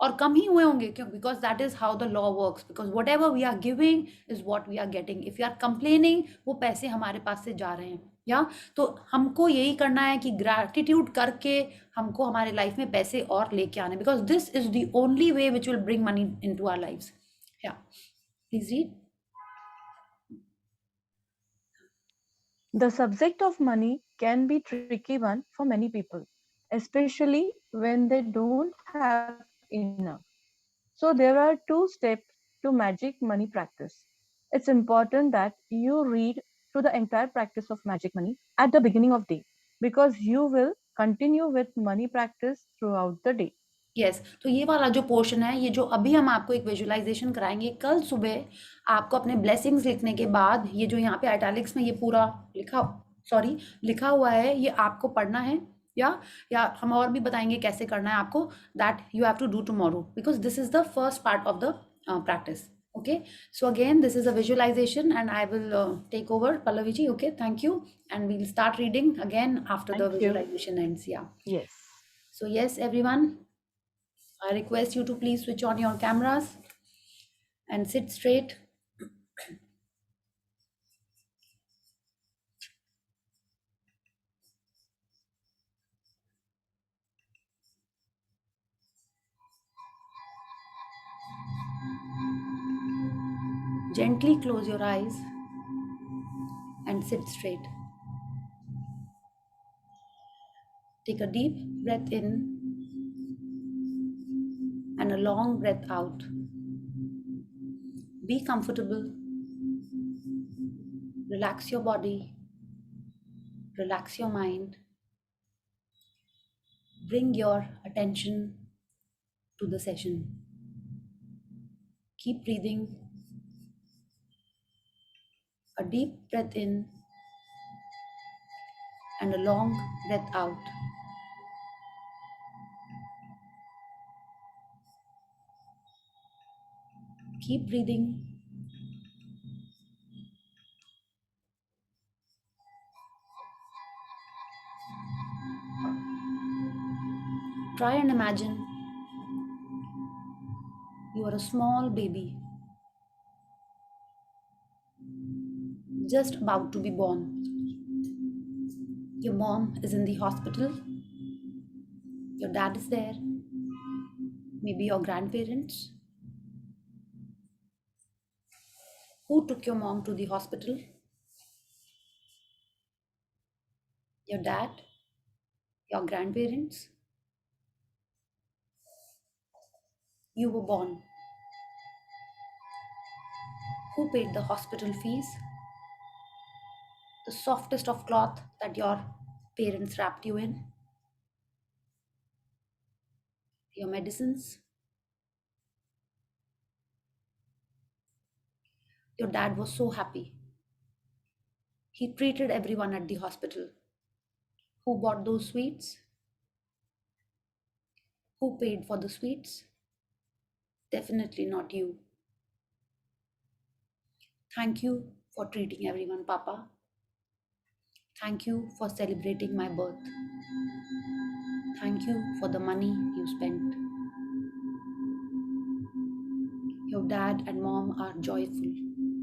और कम ही हुए होंगे। क्यों? Because that is how the law works, because whatever we are giving is what we are getting. If you are complaining, वो पैसे हमारे पास से जा रहे हैं। या तो हमको यही करना है कि ग्रैटिट्यूड करके हमको हमारे लाइफ में पैसे और लेके आने, because this is the only way which will bring money into our lifes. Yeah please read. The subject of money can be tricky one for many people, especially when they don't have enough. So there are 2 steps to magic money practice. It's important that you read through the entire practice of magic money at the beginning of day, because you will continue with money practice throughout the day. Yes, तो ये वाला जो portion है, ये जो अभी हम आपको एक विजुअलाइजेशन कराएंगे, कल सुबह आपको अपने ब्लेसिंग्स लिखने के बाद ये जो यहाँ पे इटैलिक्स में ये पूरा लिखा हुआ है, ये आपको पढ़ना है। या हम और भी बताएंगे कैसे करना है आपको, that you have to do tomorrow, because this is the first part of the practice. Okay, so again this is a visualization and I will take over, Pallavi ji. Okay, thank you, and we'll start reading again after the visualization ends. Yes. So yes everyone, I request you to please switch on your cameras and sit straight. Gently close your eyes and sit straight. Take a deep breath in and a long breath out. Be comfortable. Relax your body. Relax your mind. Bring your attention to the session. Keep breathing. A deep breath in and a long breath out. Keep breathing. Try and imagine You are a small baby, just about to be born. Your mom is in the hospital. Your dad is there. Maybe your grandparents. Who took your mom to the hospital? Your dad? Your grandparents? You were born. Who paid the hospital fees? The softest of cloth that your parents wrapped you in? Your medicines? Your dad was so happy. He treated everyone at the hospital. Who bought those sweets? Who paid for the sweets? Definitely not you. Thank you for treating everyone, Papa. Thank you for celebrating my birth. Thank you for the money you spent. Your dad and mom are joyful.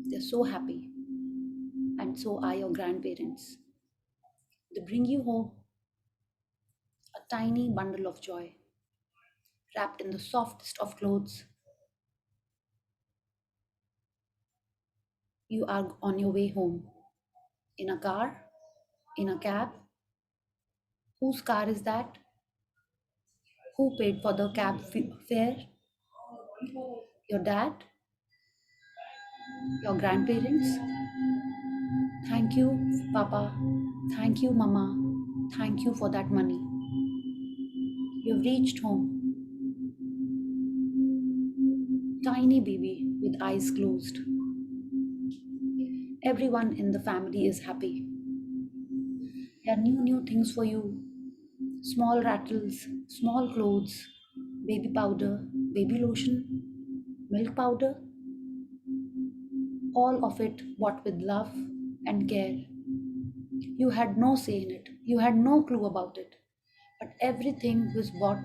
They're so happy. And so are your grandparents. They bring you home a tiny bundle of joy, wrapped in the softest of clothes. You are on your way home. In a car? In a cab? Whose car is that? Who paid for the cab fare? Your dad? Your grandparents? Thank you, Papa. Thank you, Mama. Thank you for that money. You've reached home. Tiny baby with eyes closed. Everyone in the family is happy. There are new things for you. Small rattles, small clothes, baby powder, baby lotion, milk powder. All of it bought with love and care. You had no say in it. You had no clue about it. But everything was bought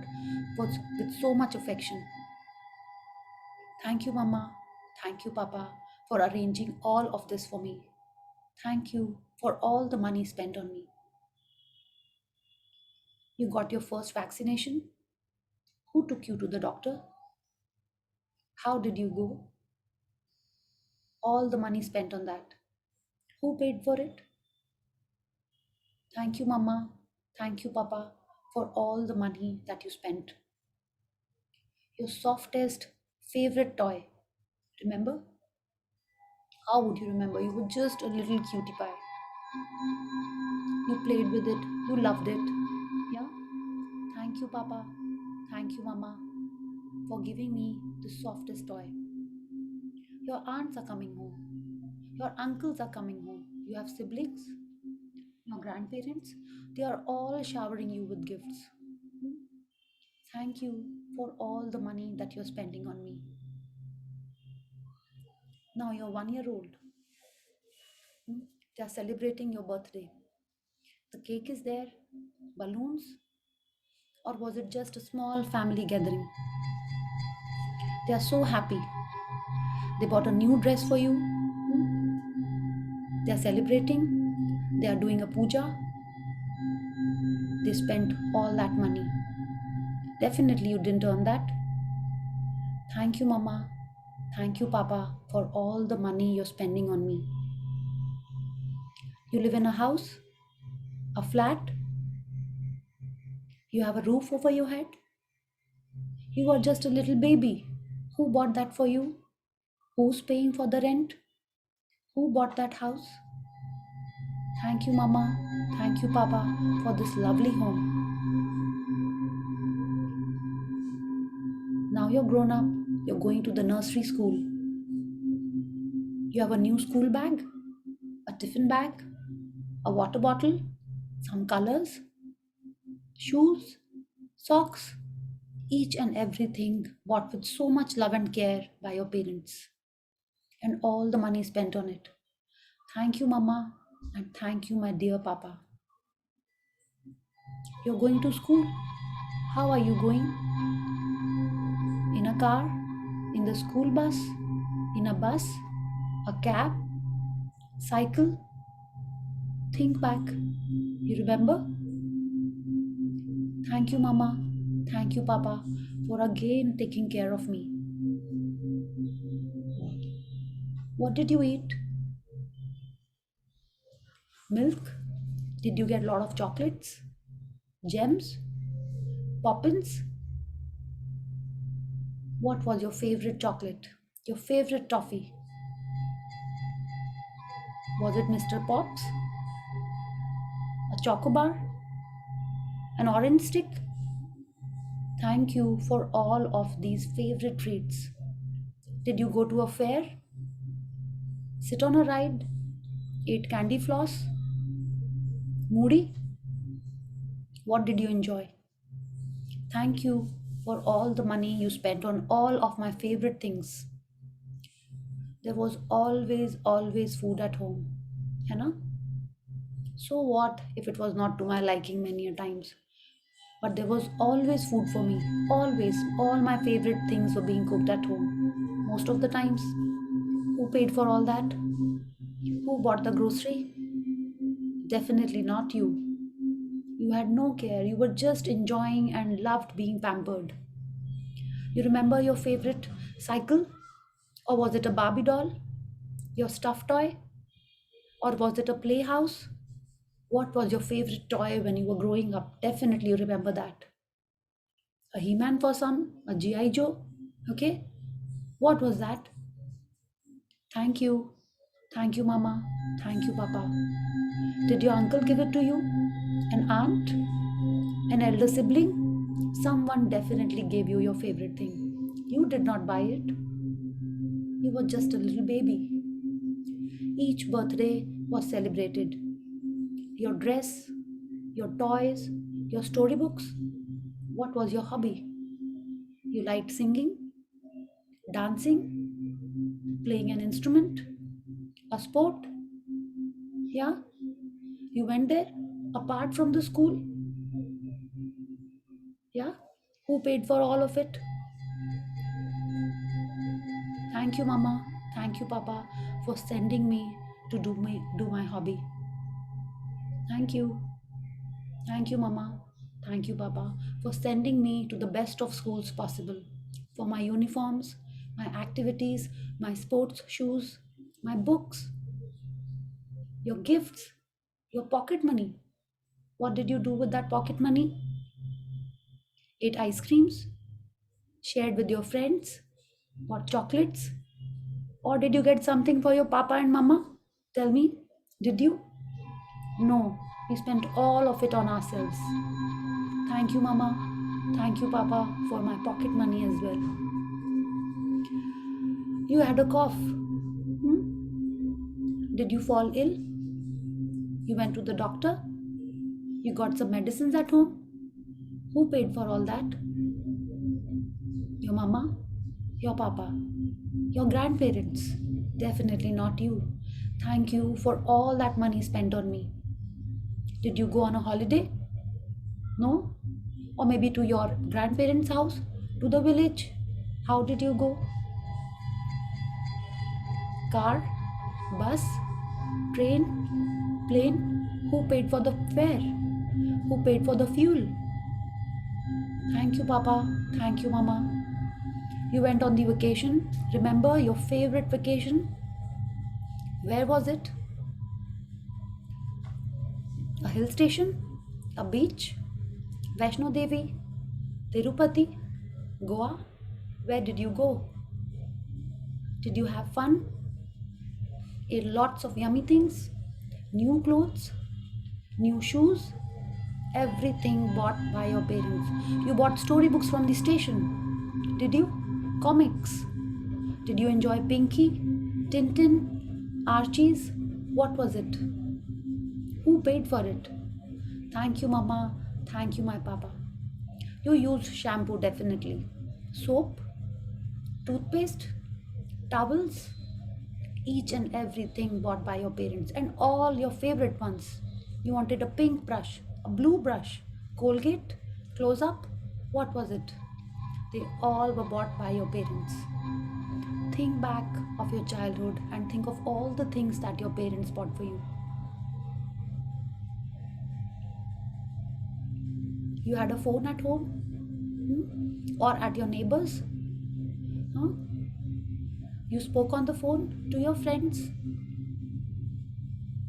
with so much affection. Thank you, Mama. Thank you, Papa, for arranging all of this for me. Thank you for all the money spent on me. You got your first vaccination? Who took you to the doctor? How did you go? All the money spent on that. Who paid for it? Thank you, Mama. Thank you, Papa, for all the money that you spent. Your softest, favorite toy. Remember? How would you remember? You were just a little cutie pie. You played with it. You loved it. Yeah? Thank you, Papa. Thank you, Mama, for giving me the softest toy. Your aunts are coming home. Your uncles are coming home. You have siblings? Your grandparents? They are all showering you with gifts. Thank you for all the money that you're spending on me. Now you're 1 year old. They are celebrating your birthday. The cake is there, balloons, or was it just a small family gathering? They are so happy. They bought a new dress for you. They are celebrating. They are doing a puja. They spent all that money. Definitely you didn't earn that. Thank you, Mama. Thank you, Papa, for all the money you're spending on me. You live in a house? A flat? You have a roof over your head? You are just a little baby. Who bought that for you? Who's paying for the rent? Who bought that house? Thank you, Mama. Thank you, Papa, for this lovely home. Now you're grown up. You're going to the nursery school. You have a new school bag, a tiffin bag, a water bottle, some colors, shoes, socks, each and everything bought with so much love and care by your parents, and all the money spent on it. Thank you, Mama, and thank you, my dear Papa. You're going to school. How are you going? In a car? In the school bus, in a bus, a cab, cycle? Think back. You remember? Thank you, Mama. Thank you, Papa, for again taking care of me. What did you eat? Milk? Did you get a lot of chocolates? Gems? Poppins? What was your favorite chocolate? Your favorite toffee? Was it Mr. Pops? A chocobar? An orange stick? Thank you for all of these favorite treats. Did you go to a fair? Sit on a ride? Eat candy floss? Moody? What did you enjoy? Thank you for all the money you spent on all of my favorite things. There was always food at home. है ना? So what if it was not to my liking many a times? But there was always food for me. Always. All my favorite things were being cooked at home. Most of the times. Who paid for all that? Who bought the grocery? Definitely not you. You had no care. You were just enjoying and loved being pampered. You remember your favorite cycle? Or was it a Barbie doll? Your stuffed toy? Or was it a playhouse? What was your favorite toy when you were growing up? Definitely you remember that. A He-Man for some? A G.I. Joe? Okay? What was that? Thank you. Thank you, Mama. Thank you, Papa. Did your uncle give it to you? An aunt? An elder sibling? Someone definitely gave you your favorite thing. You did not buy it. You were just a little baby. Each birthday was celebrated. Your dress, your toys, your storybooks. What was your hobby? You liked singing, dancing, playing an instrument, a sport? Yeah? You went there apart from the school? Yeah? Who paid for all of it? Thank you, Mama. Thank you, Papa, for sending me to do my hobby. Thank you. Thank you, Mama. Thank you, Papa, for sending me to the best of schools possible. For my uniforms, my activities, my sports shoes, my books, your gifts, your pocket money. What did you do with that pocket money? Ate ice creams? Shared with your friends? Bought chocolates? Or did you get something for your papa and mama? Tell me, did you? No, we spent all of it on ourselves. Thank you, Mama. Thank you, Papa, for my pocket money as well. You had a cough. Did you fall ill? You went to the doctor? You got some medicines at home? Who paid for all that? Your mama? Your papa? Your grandparents? Definitely not you. Thank you for all that money spent on me. Did you go on a holiday? No? Or maybe to your grandparents' house? To the village? How did you go? Car? Bus? Train? Plane? Who paid for the fare? Who paid for the fuel? Thank you, Papa. Thank you, Mama. You went on the vacation. Remember your favorite vacation? Where was it? A hill station? A beach? Vaishno Devi? Tirupati? Goa? Where did you go? Did you have fun? Ate lots of yummy things? New clothes? New shoes? Everything bought by your parents. You bought storybooks from the station. Did you? Comics? Did you enjoy Pinky? Tintin? Archie's? What was it? Who paid for it? Thank you, Mama. Thank you, my Papa. You used shampoo definitely. Soap? Toothpaste? Towels? Each and everything bought by your parents, and all your favorite ones. You wanted a pink brush, a blue brush, Colgate, Close Up. What was it? They all were bought by your parents. think back of your childhood and think of all the things that your parents bought for you. You had a phone at home? Or at your neighbors? Huh? You spoke on the phone to your friends?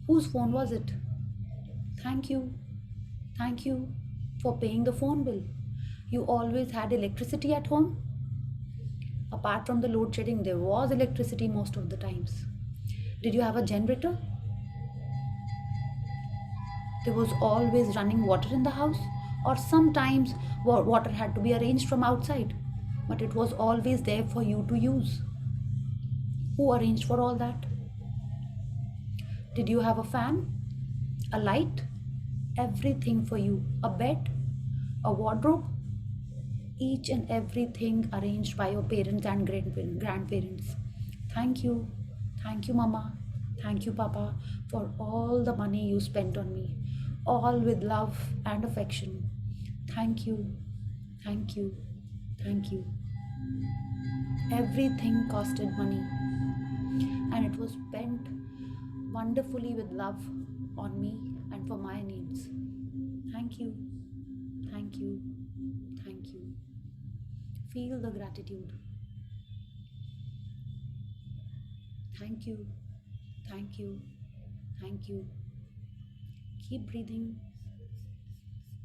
Whose phone was it? Thank you. Thank you for paying the phone bill. You always had electricity at home? Apart from the load shedding, there was electricity most of the times. Did you have a generator? There was always running water in the house, or sometimes water had to be arranged from outside, but it was always there for you to use. Who arranged for all that? Did you have a fan, a light, everything for you, a bed, a wardrobe? Each and everything arranged by your parents and grandparents. Thank you. Thank you, Mama. Thank you, Papa, for all the money you spent on me, all with love and affection. Thank you. Thank you. Thank you. Everything costed money, and it was spent wonderfully with love on me and for my needs. Thank you. Thank you. Thank you. Feel the gratitude. Thank you. Thank you. Thank you. Keep breathing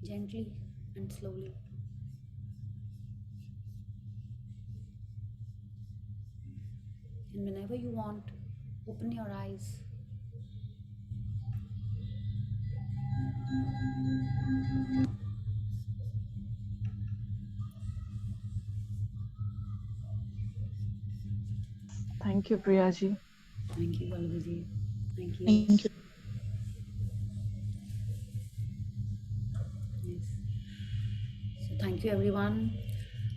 gently and slowly. And whenever you want, open your eyes. Thank you, Priyaji. Thank you, Pallavi. Thank you. Thank you. Yes. So thank you, everyone.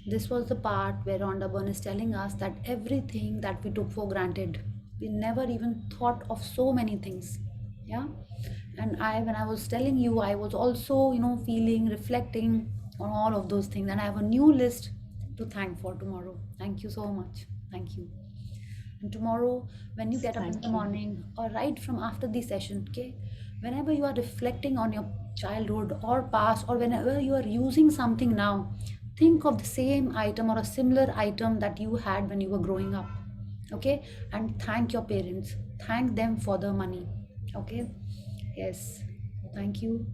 This was the part where Rhonda Byrne is telling us that everything that we took for granted, we never even thought of so many things. Yeah. And when I was telling you, I was also, feeling, reflecting on all of those things. And I have a new list to thank for tomorrow. Thank you so much. Thank you. And tomorrow, when you get up in Thank the you. morning or right from after the session, okay, whenever you are reflecting on your childhood or past, or whenever you are using something now, think of the same item or a similar item that you had when you were growing up, okay, and thank your parents, thank them for the money, okay. Yes, thank you.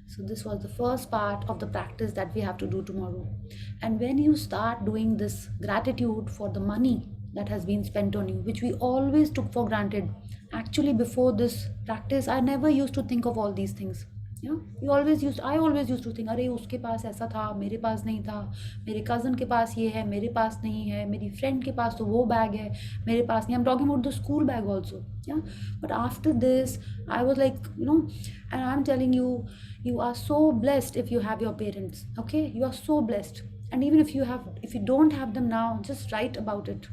So this was the first part of the practice that we have to do tomorrow. And when you start doing this gratitude for the money that has been spent on you, which we always took for granted. Actually, before this practice, I never used to think of all these things. Yeah, I always used to think, अरे उसके पास ऐसा था, मेरे पास नहीं था, मेरे cousin के पास ये है, मेरे पास नहीं है, मेरी friend के पास तो वो bag है, मेरे पास नहीं. I'm talking about the school bag also. Yeah, but after this, I was like, and I'm telling you, you are so blessed if you have your parents. Okay, you are so blessed. And even if you don't have them now, just write about it.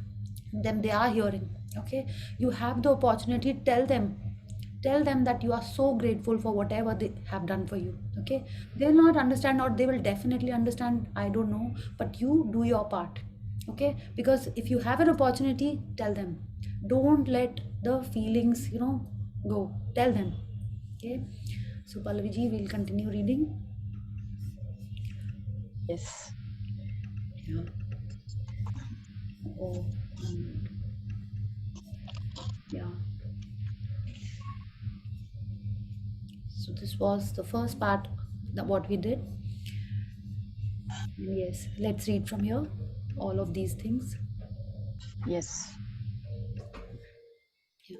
Them they are hearing. Okay, you have the opportunity. Tell them that you are so grateful for whatever they have done for you. Okay, they'll not understand, or they will definitely understand, I don't know, but you do your part. Okay, because if you have an opportunity, tell them. Don't let the feelings go. Tell them. Okay, so Pallavi ji, we'll continue reading. Yes. Yeah. Oh, yeah. So this was the first part that what we did. And yes, let's read from here all of these things. Yes. Yeah.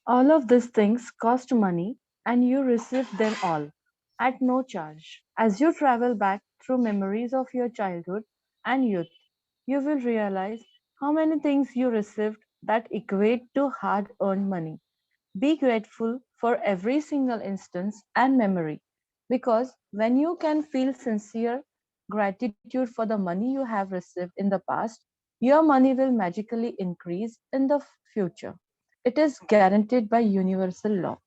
All of these things cost money, and you receive them all at no charge. As you travel back through memories of your childhood and youth, you will realize how many things you received that equate to hard earned money. Be grateful for every single instance and memory, because when you can feel sincere gratitude for the money you have received in the past, your money will magically increase in the future. It is guaranteed by universal law.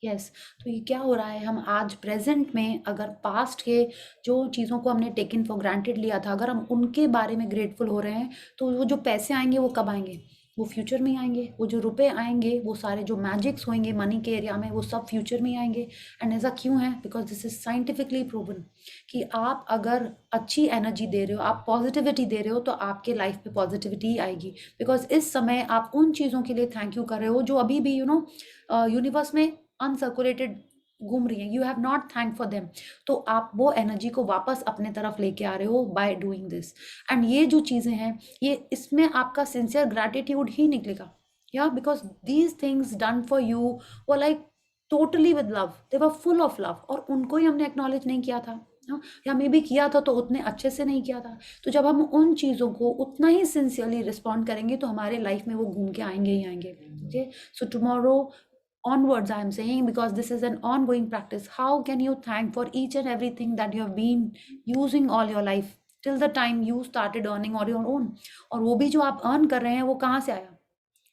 Yes. तो ये क्या हो रहा है, हम आज present में अगर पास्ट के जो चीज़ों को हमने टेकन फॉर ग्रांटेड लिया था, अगर हम उनके बारे में ग्रेटफुल हो रहे हैं, तो वो जो पैसे आएंगे वो कब आएंगे? वो फ्यूचर में ही आएंगे। वो जो रुपए आएंगे, वो सारे जो मैजिक्स होंगे मनी के एरिया में, वो सब फ्यूचर में ही आएंगे। एंड ऐसा क्यों है? Because this is scientifically proven कि आप अगर अच्छी एनर्जी दे रहे हो, आप पॉजिटिविटी दे रहे हो, तो आपके लाइफ में पॉजिटिविटी ही आएगी। बिकॉज इस समय आप उन चीज़ों के लिए थैंक यू कर रहे हो जो अभी भी यूनिवर्स में अनसर्कुलेटेड घूम रही हैं। You have not thank for them. तो आप वो एनर्जी को वापस अपने तरफ लेके आ रहे हो बाय डूइंग दिस। एंड ये जो चीज़ें हैं, ये इसमें आपका सिंसियर ग्रैटिट्यूड ही निकलेगा। Yeah because these things done for you वो like totally with love, they were full of love, और उनको ही हमने एक्नॉलेज नहीं किया था। हाँ, या मे बी किया था तो उतने अच्छे से नहीं किया था। तो जब हम उन चीज़ों को उतना ही सिंसियरली रिस्पॉन्ड करेंगे, तो हमारे लाइफ में वो घूम के आएंगे ही आएंगे। Okay, so tomorrow onwards I am saying, because this is an ongoing practice, how can you thank for each and everything that you have been using all your life till the time you started earning on your own? और वो भी जो आप earn कर रहे हैं, वो कहाँ से आया?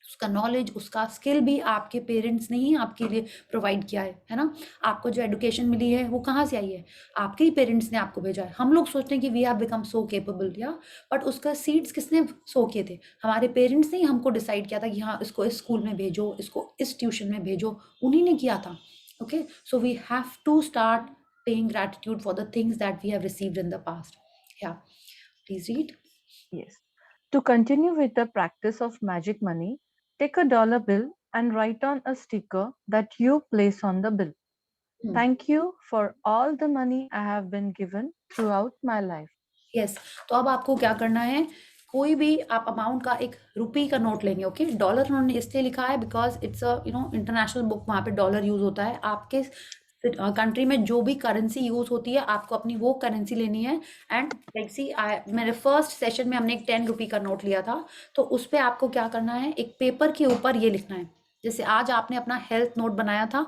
उसका नॉलेज, उसका स्किल भी आपके पेरेंट्स ने ही आपके लिए प्रोवाइड किया है ना? आपको जो एजुकेशन मिली है वो कहाँ से आई है? आपके ही पेरेंट्स ने आपको भेजा है। हम लोग सोचते हैं कि we have become so capable, या बट उसका सीड्स किसने सो किए थे? हमारे पेरेंट्स ने ही हमको डिसाइड किया था कि हाँ, इसको इस स्कूल में भेजो, इसको इस ट्यूशन में भेजो, उन्हीं ने किया था। Okay, so we have to start paying gratitude for the things that we have received in the past. Yeah please read. Yes. To continue with the practice of magic money, take a dollar bill and write on a sticker that you place on the bill. Thank you for all the money I have been given throughout my life. Yes. तो अब आपको क्या करना है, कोई भी आप amount का एक रुपी का नोट लेंगे। ओके, डॉलर उन्होंने इसलिए लिखा है because it's a international book, वहाँ पे डॉलर यूज होता है। आपके कंट्री में जो भी करेंसी यूज होती है, आपको अपनी वो करेंसी लेनी है। एंड लाइक सी, मेरे फर्स्ट सेशन में हमने एक 10 रुपी का नोट लिया था, तो उस पर आपको क्या करना है, एक पेपर के ऊपर ये लिखना है। जैसे आज आपने अपना हेल्थ नोट बनाया था,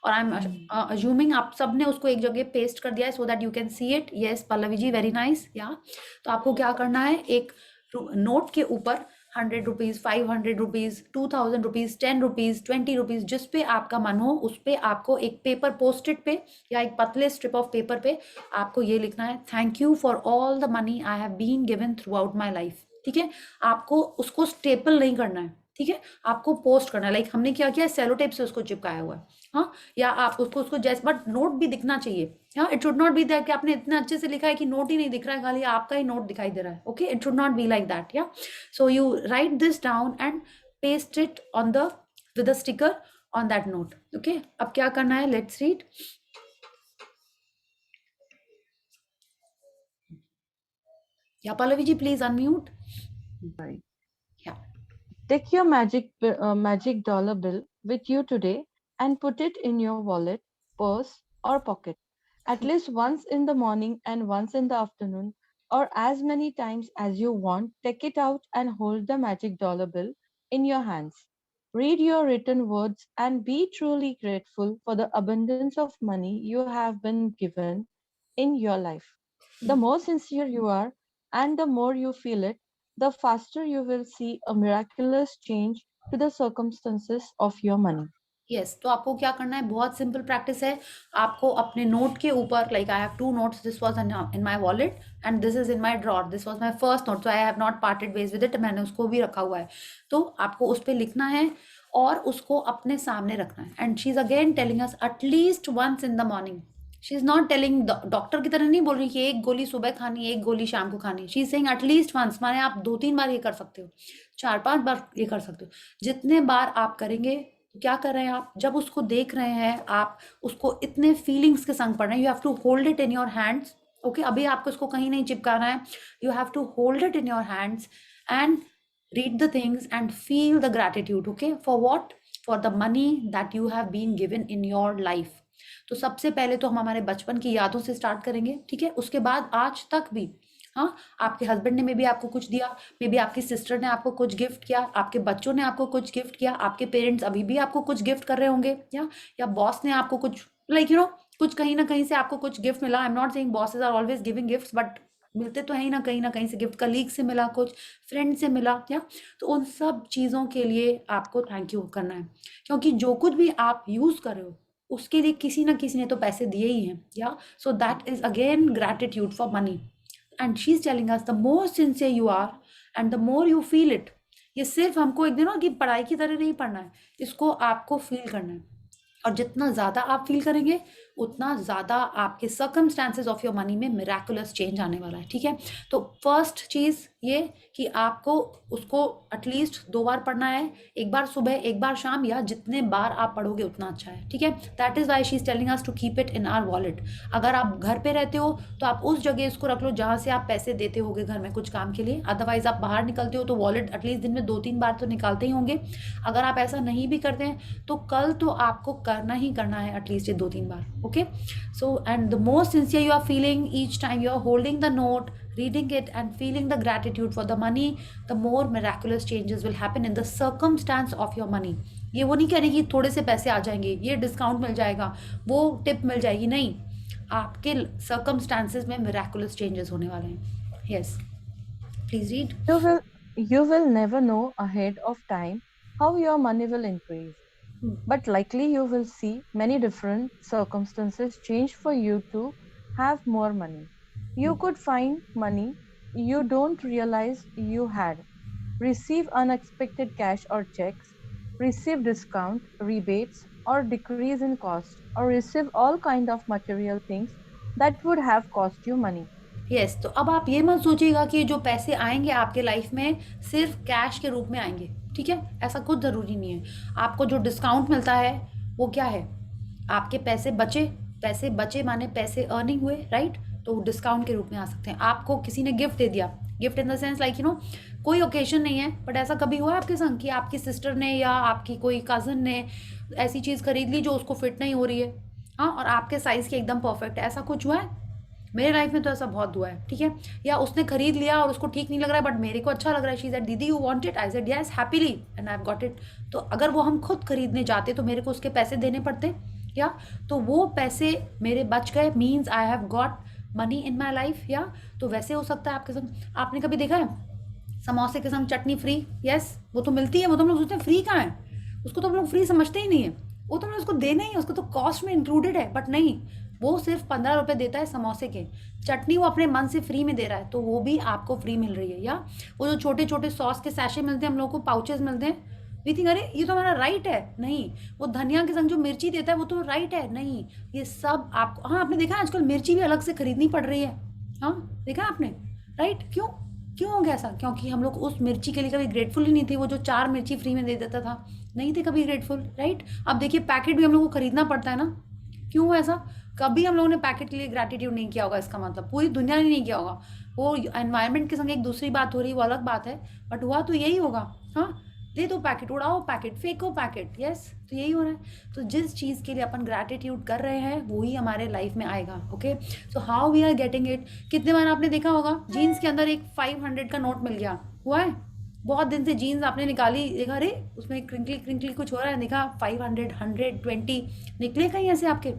और आई एम अज्यूमिंग आप सब ने उसको एक जगह पेस्ट कर दिया है so that you can see it. Yes Pallavi ji, very nice. या तो आपको क्या करना है, एक नोट के ऊपर 100 rupees, 500 rupees, 2000 rupees, 10 rupees, 20 rupees, जिस पे आपका मन हो उस पे आपको एक पेपर पोस्टेड पे या एक पतले स्ट्रिप ऑफ पेपर पे आपको ये लिखना है, thank you for all the money I have been given throughout my life. ठीक है, आपको उसको स्टेपल नहीं करना है। ठीक है, आपको पोस्ट करना है। लाइक हमने क्या किया, सेलो टेप से उसको चिपकाया हुआ है। हाँ, या आप उसको जैसे, बट नोट भी दिखना चाहिए। हाँ, it should not B that कि आपने इतना अच्छे से लिखा है कि नोट ही नहीं दिख रहा है, खाली आपका ही नोट दिखाई दे रहा है। Okay, it should not be like that. Yeah so you write this down and paste it on the with a sticker on that note. Okay, अब क्या करना है, let's read. Yeah Pallavi ji, please unmute. Right. Yeah Take your magic dollar bill with you today and put it in your wallet, purse, or pocket. At least once in the morning and once in the afternoon, or as many times as you want, take it out and hold the magic dollar bill in your hands. Read your written words and be truly grateful for the abundance of money you have been given in your life. The more sincere you are and the more you feel it, the faster you will see a miraculous change to the circumstances of your money. Yes, तो आपको क्या करना है, बहुत simple practice है। आपको अपने note के ऊपर, like I have 2 notes, this was in my wallet and this is in my drawer, this was my first note, so I have not parted ways with it, मैंने उसको भी रखा हुआ है। तो आपको उस पर लिखना है और उसको अपने सामने रखना है। And she is again telling us at least once in the morning. She is not telling, doctor की तरह नहीं बोल रही कि एक गोली सुबह खानी, एक गोली शाम को खानी। She is saying at least once, माने आप 2-3 बार ये कर सकते हो, 4-5 बार ये कर सकते हो। जितने बार आप करेंगे, क्या कर रहे हैं आप, जब उसको देख रहे हैं, आप उसको इतने फीलिंग्स के संग पढ़ रहे हैं। You have to hold it in your hands. Okay, अभी आपको इसको कहीं नहीं चिपकाना है। You have to hold it in your hands and read the things and feel the gratitude. Okay, for what? For the money that you have been given in your life. तो सबसे पहले तो हम हमारे बचपन की यादों से स्टार्ट करेंगे। ठीक है, उसके बाद आज तक भी, हाँ, आपके हस्बैंड ने मे बी आपको कुछ दिया, मे बी आपकी सिस्टर ने आपको कुछ गिफ्ट किया, आपके बच्चों ने आपको कुछ गिफ्ट किया, आपके पेरेंट्स अभी भी आपको कुछ गिफ्ट कर रहे होंगे, या बॉस ने आपको कुछ, लाइक कुछ कहीं ना कहीं से आपको कुछ गिफ्ट मिला। I am not saying bosses are always giving gifts, but मिलते तो है ही ना कहीं से गिफ्ट। कलीग से मिला, कुछ फ्रेंड से मिला, या तो उन सब चीज़ों के लिए आपको थैंक यू करना है, क्योंकि जो कुछ भी आप यूज़ कर रहे हो उसके लिए किसी ना किसी ने तो पैसे दिए ही हैं, या so that is again gratitude for money. And she is telling us the more sincere you are and the more you feel it. ये सिर्फ हमको एक दिन ना कि पढ़ाई की तरह नहीं पढ़ना है, इसको आपको फील करना है. और जितना ज़्यादा आप फील करेंगे उतना ज़्यादा आपके सर्कमस्टांसेस ऑफ योर मनी में मिराकुलस चेंज आने वाला है. ठीक है, तो फर्स्ट चीज़ ये कि आपको उसको एटलीस्ट 2 बार पढ़ना है, एक बार सुबह एक बार शाम, या जितने बार आप पढ़ोगे उतना अच्छा है. ठीक है, that is why she is telling us to keep it in our wallet. अगर आप घर पे रहते हो तो आप उस जगह इसको रख लो जहाँ से आप पैसे देते होगे घर में कुछ काम के लिए. अदरवाइज आप बाहर निकलते हो तो वॉलेट एटलीस्ट दिन में 2-3 बार तो निकालते ही होंगे. अगर आप ऐसा नहीं भी करते हैं तो कल तो आपको करना ही करना है एटलीस्ट ये 2-3 बार. Okay, so and the more sincere you are feeling each time you are holding the note, reading it and feeling the gratitude for the money, the more miraculous changes will happen in the circumstance of your money. ये वो नहीं कह रही कि थोड़े से पैसे आ जाएंगे, ये डिस्काउंट मिल जाएगा, वो टिप मिल जाएगी, नहीं, आपके सर्कमस्टांसेस में मिराकुलस चेंजेस होने वाले हैं. Yes, please read. You will never know ahead of time how your money will increase. But likely you will see many different circumstances change for you to have more money. You could find money you don't realize you had, receive unexpected cash or checks, receive discount, rebates, or decrease in cost, or receive all kind of material things that would have cost you money. Yes, तो अब आप ये मत सोचिएगा कि जो पैसे आएंगे आपके लाइफ में सिर्फ कैश के रूप में आएंगे. ठीक है, ऐसा कुछ ज़रूरी नहीं है. आपको जो डिस्काउंट मिलता है वो क्या है, आपके पैसे बचे माने पैसे अर्निंग हुए, राइट, तो डिस्काउंट के रूप में आ सकते हैं. आपको किसी ने गिफ्ट दे दिया, gift in the sense like कोई ओकेजन नहीं है बट ऐसा कभी हुआ है आपके संग कि आपकी सिस्टर ने या आपकी कोई कज़न ने ऐसी चीज़ खरीद ली जो उसको फिट नहीं हो रही है, हाँ, और आपके साइज़ की एकदम परफेक्ट है, ऐसा कुछ हुआ है? मेरे लाइफ में तो ऐसा बहुत हुआ है. ठीक है, या उसने खरीद लिया और उसको ठीक नहीं लग रहा है बट मेरे को अच्छा लग रहा है. शी सेड दीदी you want it, I said yes happily and I have got it. तो अगर वो हम खुद खरीदने जाते तो मेरे को उसके पैसे देने पड़ते, या तो वो पैसे मेरे बच गए, means I have got money in my life. या तो वैसे हो सकता है आपके संग. आपने कभी देखा है समोसे के संग चटनी फ्री? यस, वो तो मिलती है, वो तो हम लोग सोचते हैं फ्री कहाँ है, उसको तो हम लोग फ्री समझते ही नहीं है, वो तो हम लोग उसको देना ही है, उसको तो कॉस्ट में इंक्लूडेड है. बट नहीं, वो सिर्फ 15 रुपये देता है समोसे के, चटनी वो अपने मन से फ्री में दे रहा है, तो वो भी आपको फ्री मिल रही है. या वो जो छोटे छोटे सॉस के सैशे मिलते हैं हम लोग को, पाउचेस मिलते हैं, वी थिंक अरे ये तो हमारा राइट है, नहीं. वो धनिया के संग जो मिर्ची देता है वो तो राइट है, नहीं. ये सब आपको, हाँ, आपने देखा आजकल मिर्ची भी अलग से खरीदनी पड़ रही है, हाँ, देखा आपने, राइट. क्यों हो गया ऐसा? क्योंकि हम लोग उस मिर्ची के लिए कभी ग्रेटफुल ही नहीं थे. वो जो 4 मिर्ची फ्री में दे देता था, नहीं थे कभी ग्रेटफुल, राइट. अब देखिए पैकेट भी हम लोग को खरीदना पड़ता है ना, क्यों ऐसा? कभी हम लोगों ने पैकेट के लिए ग्रैटिट्यूड नहीं किया होगा, इसका मतलब पूरी दुनिया ने नहीं किया होगा. वो एनवायरनमेंट के संग एक दूसरी बात हो रही है, वो अलग बात है, बट हुआ तो यही होगा. हाँ, दे दो पैकेट, उड़ाओ पैकेट, फेंको पैकेट, यस, तो यही हो रहा है. तो जिस चीज़ के लिए अपन ग्रैटिट्यूड कर रहे हैं वो ही हमारे लाइफ में आएगा. Okay, so how we are getting it. कितने बार आपने देखा होगा जीन्स के अंदर एक 500 का नोट मिल गया, हुआ है? बहुत दिन से जीन्स आपने निकाली, देखा अरे उसमें क्रिंकली कुछ हो रहा है, देखा 500, 120 निकले कहीं ऐसे आपके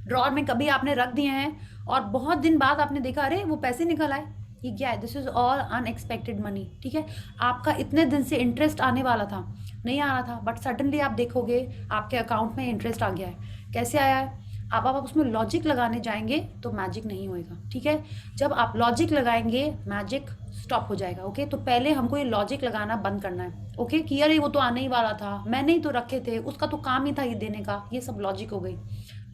ड्रॉर में, कभी आपने रख दिए हैं और बहुत दिन बाद आपने देखा अरे वो पैसे निकल आए. ये क्या है? This is all unexpected money. ठीक है, आपका इतने दिन से इंटरेस्ट आने वाला था, नहीं आ रहा था, बट सडनली आप देखोगे आपके अकाउंट में इंटरेस्ट आ गया है. कैसे आया है? आप उसमें लॉजिक लगाने जाएंगे तो मैजिक नहीं होएगा. ठीक है, जब आप लॉजिक लगाएंगे मैजिक स्टॉप हो जाएगा. ओके, तो पहले हमको ये लॉजिक लगाना बंद करना है. ओके, कि अरे वो तो आने ही वाला था, मैंने ही तो रखे थे, उसका तो काम ही था ये देने का, ये सब लॉजिक हो गई.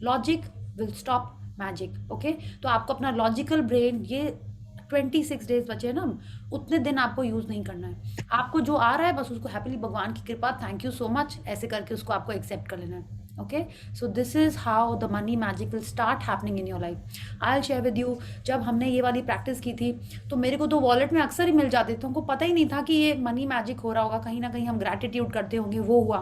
Logic will stop magic. Okay, तो आपको अपना लॉजिकल ब्रेन, ये 26 डेज बचे हैं ना, उतने दिन आपको यूज़ नहीं करना है. आपको जो आ रहा है बस उसको हैप्पीली, भगवान की कृपा, थैंक यू सो मच, ऐसे करके उसको आपको एक्सेप्ट कर लेना है. Okay, so this is how the money magic will start happening in your life. I will share with you, जब हमने ये वाली प्रैक्टिस की थी तो मेरे को तो वॉलेट में अक्सर ही मिल जाते थे, हमको पता ही नहीं था कि ये मनी मैजिक हो रहा होगा, कहीं ना कहीं हम ग्रैटिट्यूड करते होंगे, वो हुआ.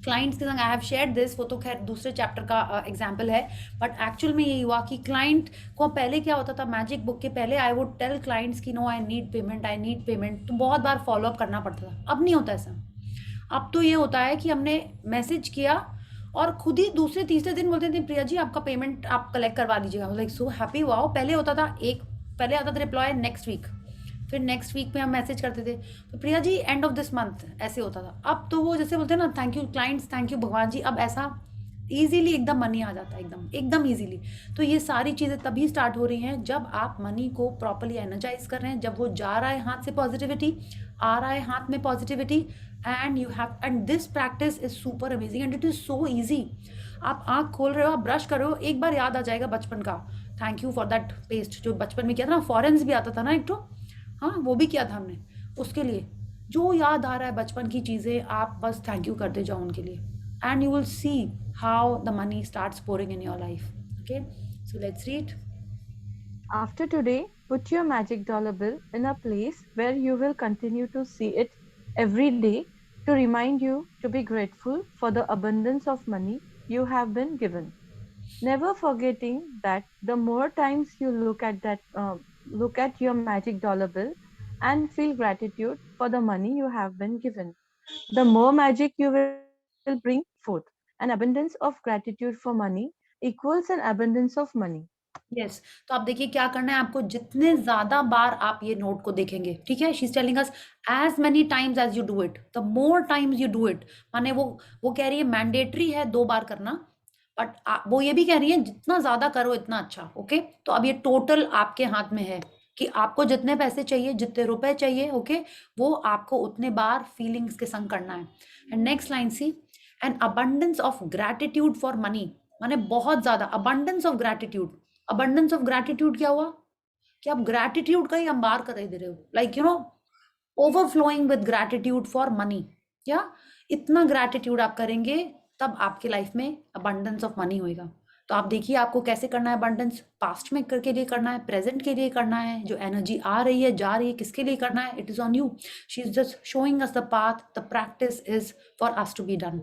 क्लाइंट्स के संग आई हैव शेयर्ड दिस, वो तो खैर दूसरे चैप्टर का एग्जाम्पल है, बट एक्चुअल में यही हुआ कि क्लाइंट को पहले क्या होता था, मैजिक बुक के पहले आई वुड टेल क्लाइंट्स की नो आई नीड पेमेंट, तो बहुत बार फॉलोअप करना पड़ता था. अब नहीं होता ऐसा. अब तो ये होता है कि हमने मैसेज किया और खुद ही दूसरे तीसरे दिन बोलते थे प्रिया जी आपका पेमेंट आप कलेक्ट करवा दीजिएगा. Like so happy. वाओ, पहले होता था पहले आता था रिप्लाई नेक्स्ट वीक, फिर नेक्स्ट वीक में हम मैसेज करते थे तो Priya ji end of this month, ऐसे होता था. अब तो वो जैसे बोलते हैं ना, thank you clients, thank you भगवान जी, अब ऐसा इजीली एकदम मनी आ जाता है, एकदम एकदम इजीली। तो ये सारी चीज़ें तभी स्टार्ट हो रही हैं जब आप मनी को प्रॉपरली एनर्जाइज कर रहे हैं, जब वो जा रहा है हाथ से पॉजिटिविटी, आ रहा है हाथ में positivity, and you have, and this practice is super amazing and it is so easy. आप आँख खोल रहे हो, आप ब्रश कर रहे हो, एक बार याद आ जाएगा बचपन का, thank you for that paste, जो बचपन में किया था ना, फॉरेंस भी आता था ना एक तो, हाँ वो भी किया था हमने, उसके लिए जो याद आ रहा है बचपन की चीज़ें, आप बस थैंक यू करते जाओ उनके लिए, and you will see how the money starts pouring in your life. Okay, so let's read. After today, put your magic dollar bill in a place where you will continue to see it every day to remind you to be grateful for the abundance of money you have been given. Never forgetting that the more times you look at your magic dollar bill and feel gratitude for the money you have been given, the more magic you will bring forth. An abundance of gratitude for money equals an abundance of money. Yes, तो आप देखिए क्या करना है आपको, जितने ज्यादा बार आप ये नोट को देखेंगे, ठीक है, she is telling us as many times as you do it, the more times you do it, माने वो कह रही है मैंडेटरी है 2 बार करना, बट वो ये भी कह रही है जितना ज्यादा करो इतना अच्छा। ओके, तो अब ये टोटल आपके हाथ में है कि आपको जितने पैसे चाहिए, जितने रुपए चाहिए, ओके, वो आपको उतने बार फीलिंग्स के संग करना है। And next line see, an abundance of gratitude for money, माने बहुत ज्यादा abundance of gratitude. Abundance of gratitude क्या हुआ कि आप ग्रैटिट्यूड का ही अंबार कर दे रहे हो, like you no, overflowing with gratitude for money, या इतना ग्रैटिट्यूड आप करेंगे तब आपके लाइफ में अबंडेंस ऑफ मनी होएगा। तो आप देखिए आपको कैसे करना है अबंडेंस, पास्ट में करके लिए करना है, प्रेजेंट के लिए करना है, जो एनर्जी आ रही है जा रही है किसके लिए करना है, it is on you. She is just showing us the path, the practice is for us to be done.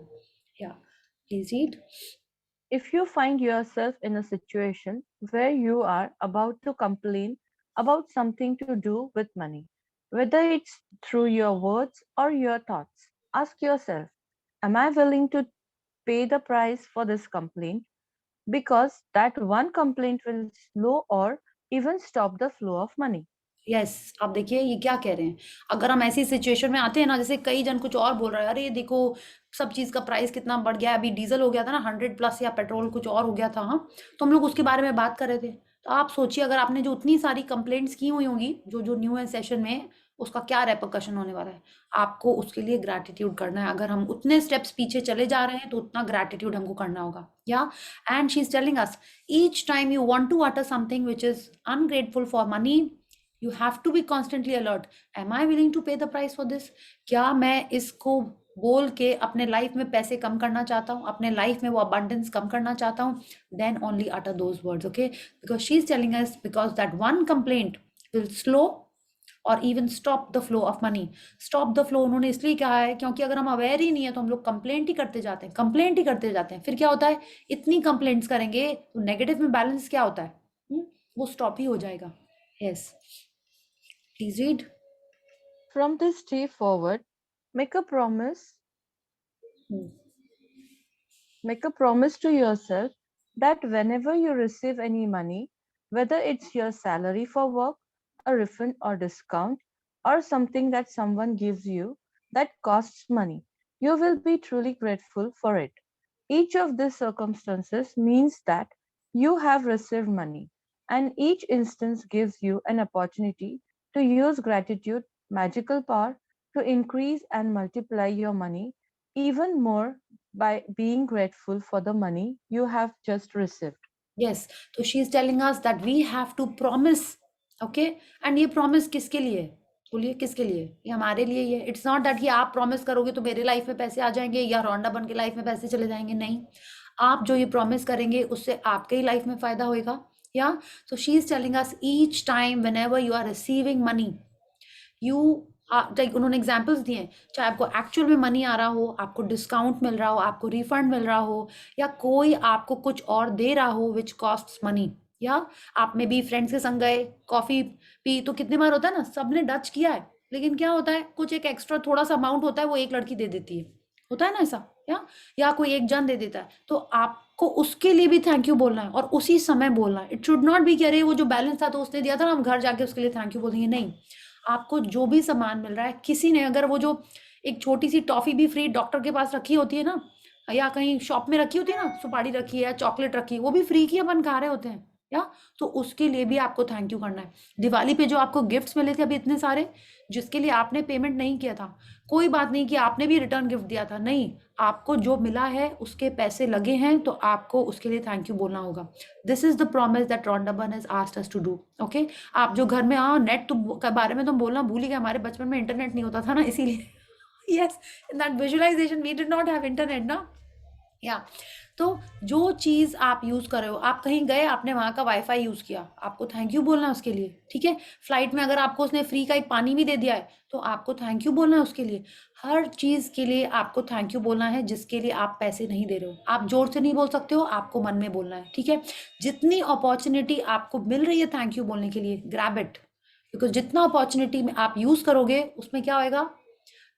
Yeah please read. If you find yourself in a situation where you are about to complain about something to do with money, whether it's through your words or your thoughts, ask yourself, am I willing to pay the price for this complaint? Because that one complaint will slow or even stop the flow of money. Yes, आप देखिए ये क्या कह रहे हैं, अगर हम ऐसी सिचुएशन में आते हैं ना, जैसे कई जन कुछ और बोल रहा है, अरे ये देखो सब चीज़ का प्राइस कितना बढ़ गया है, अभी डीजल हो गया था ना 100+, या पेट्रोल कुछ और हो गया था, हाँ, तो हम लोग उसके बारे में बात कर रहे थे। तो आप सोचिए अगर आपने जो उतनी सारी कंप्लेंट्स की हुई होंगी जो न्यू है सेशन में, उसका क्या रेपरकशन होने वाला है, आपको उसके लिए ग्रैटिट्यूड करना है। अगर हम उतने स्टेप्स पीछे चले जा रहे हैं तो उतना ग्रैटिट्यूड हमको करना होगा। या and she is telling us, each time you want to utter something which is ungrateful for money, you have to be constantly alert, am I willing to pay the price for this? क्या मैं इसको बोल के अपने life में पैसे कम करना चाहता हूँ, अपने लाइफ में वो abundance कम करना चाहता हूँ, then only utter those words, okay? Because she's telling us, because that one complaint will slow or even stop the flow of money. Stop the flow उन्होंने इसलिए कहा है क्योंकि अगर हम अवेयर ही नहीं है तो हम लोग कंप्लेंट ही करते जाते हैं, कंप्लेंट ही करते जाते हैं, फिर क्या होता है, इतनी कंप्लेंट्स करेंगे तो नेगेटिव में बैलेंस क्या होता है, वो स्टॉप ही हो जाएगा। Yes, please read. From this day forward, make a promise. Make a promise to yourself that whenever you receive any money, whether it's your salary for work, a refund or discount, or something that someone gives you that costs money, you will be truly grateful for it. Each of these circumstances means that you have received money, and each instance gives you an opportunity to use gratitude, magical power, to increase and multiply your money even more by being grateful for the money you have just received. Yes, so she is telling us that we have to promise, okay? And ये promise किसके लिए है? बोलिए किसके लिए? ये हमारे लिए ही है। It's not that कि आप promise करोगे तो मेरे लाइफ में पैसे आ जाएंगे या रोंडा बन के लाइफ में पैसे चले जाएंगे, नहीं। आप जो ये promise करेंगे उससे आपके ही लाइफ में फायदा होएगा। Yeah, so she is telling us each time whenever you are receiving money, you like उन्होंने एग्जाम्पल्स दिए हैं, चाहे आपको एक्चुअल में मनी आ रहा हो, आपको डिस्काउंट मिल रहा हो, आपको रिफंड मिल रहा हो, या कोई आपको कुछ और दे रहा हो विच कॉस्ट्स मनी, या आप में भी फ्रेंड्स के संग गए, कॉफी पी, तो कितने बार होता है ना, सबने डच किया है, लेकिन क्या होता है, कुछ एक एक्स्ट्रा थोड़ा सा अमाउंट होता है वो एक लड़की दे देती है, होता है ना ऐसा, या कोई एक जन दे देता है, तो आपको उसके लिए भी थैंक यू बोलना है और उसी समय बोलना है। इट शुड नॉट बी कि अरे वो जो बैलेंस था तो उसने दिया था ना, हम घर जाके उसके लिए थैंक यू बोलेंगे, नहीं। आपको जो भी सामान मिल रहा है, किसी ने अगर वो जो एक छोटी सी टॉफी भी फ्री डॉक्टर के पास रखी होती है ना, या कहीं शॉप में रखी होती है ना, सुपारी रखी है या चॉकलेट रखी है, वो भी फ्री की अपन खा रहे होते हैं, या तो उसके लिए भी आपको थैंक यू करना है। दिवाली पे जो आपको गिफ्ट्स मिले थे अभी इतने सारे, जिसके लिए आपने पेमेंट नहीं किया था, कोई बात नहीं कि आपने भी रिटर्न गिफ्ट दिया था, नहीं, आपको जो मिला है उसके पैसे लगे हैं, तो आपको उसके लिए थैंक यू बोलना होगा। This is the promise that Rhonda Byrne has asked us to do. Okay, आप जो घर में नेट के बारे में तुम बोलना भूल ही गए, हमारे बचपन में इंटरनेट नहीं होता था ना, इसीलिए yes, in that visualisation we did not have internet ना, या तो जो चीज़ आप यूज़ कर रहे हो, आप कहीं गए, आपने वहाँ का वाईफाई यूज़ किया, आपको थैंक यू बोलना है उसके लिए, ठीक है। फ्लाइट में अगर आपको उसने फ्री का एक पानी भी दे दिया है, तो आपको थैंक यू बोलना है उसके लिए। हर चीज़ के लिए आपको थैंक यू बोलना है, जिसके लिए आप पैसे नहीं दे रहे हो। आप जोर से नहीं बोल सकते हो, आपको मन में बोलना है, ठीक है। जितनी अपॉर्चुनिटी आपको मिल रही है थैंक यू बोलने के लिए, ग्रैब इट, बिकॉज जितना अपॉर्चुनिटी में आप यूज़ करोगे, उसमें क्या होएगा,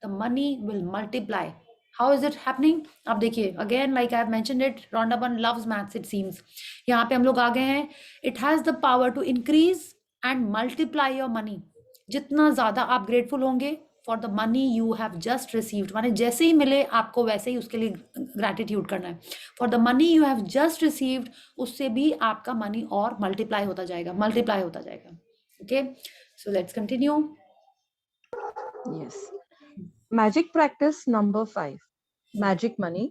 the money will multiply. How is it happening, आप देखिए, again like I have mentioned it, Rhonda Byrne loves maths it seems. यहाँ पे हम लोग आ गए हैं, it has the power to increase and multiply your money. जितना ज़्यादा आप ग्रेटफुल होंगे for the money you have just received, माने जैसे ही मिले आपको वैसे ही उसके लिए ग्रैटिट्यूड करना है। For the money you have just received, उससे भी आपका मनी और मल्टीप्लाई होता जाएगा, मल्टीप्लाई होता जाएगा। Okay, so let's continue. Yes. Magic practice number 5. Magic money.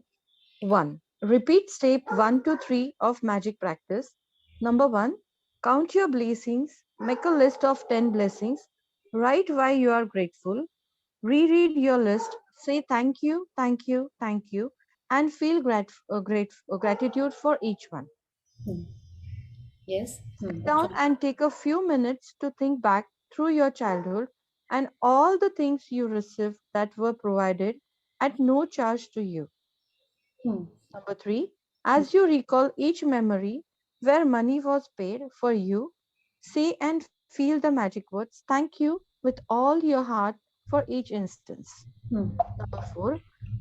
1. Repeat step 1 to 3 of magic practice. Number 1. Count your blessings. Make a list of 10 blessings. Write why you are grateful. Reread your list. Say thank you, thank you, thank you, and feel gratitude for each one. Yes. Sit down and take a few minutes to think back through your childhood and all the things you received that were provided at no charge to you. Number 3, as you recall each memory where money was paid for you, say and feel the magic words thank you with all your heart for each instance. Number 4,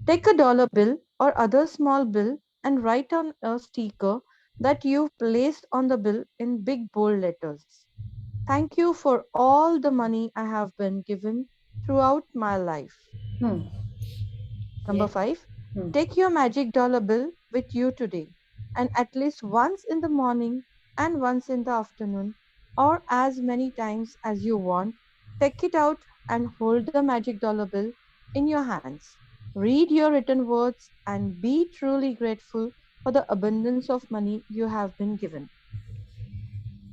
take a dollar bill or other small bill and write on a sticker that you placed on the bill in big bold letters. Thank you for all the money I have been given throughout my life. Number 5, take your magic dollar bill with you today and at least once in the morning and once in the afternoon or as many times as you want, take it out and hold the magic dollar bill in your hands. Read your written words and be truly grateful for the abundance of money you have been given.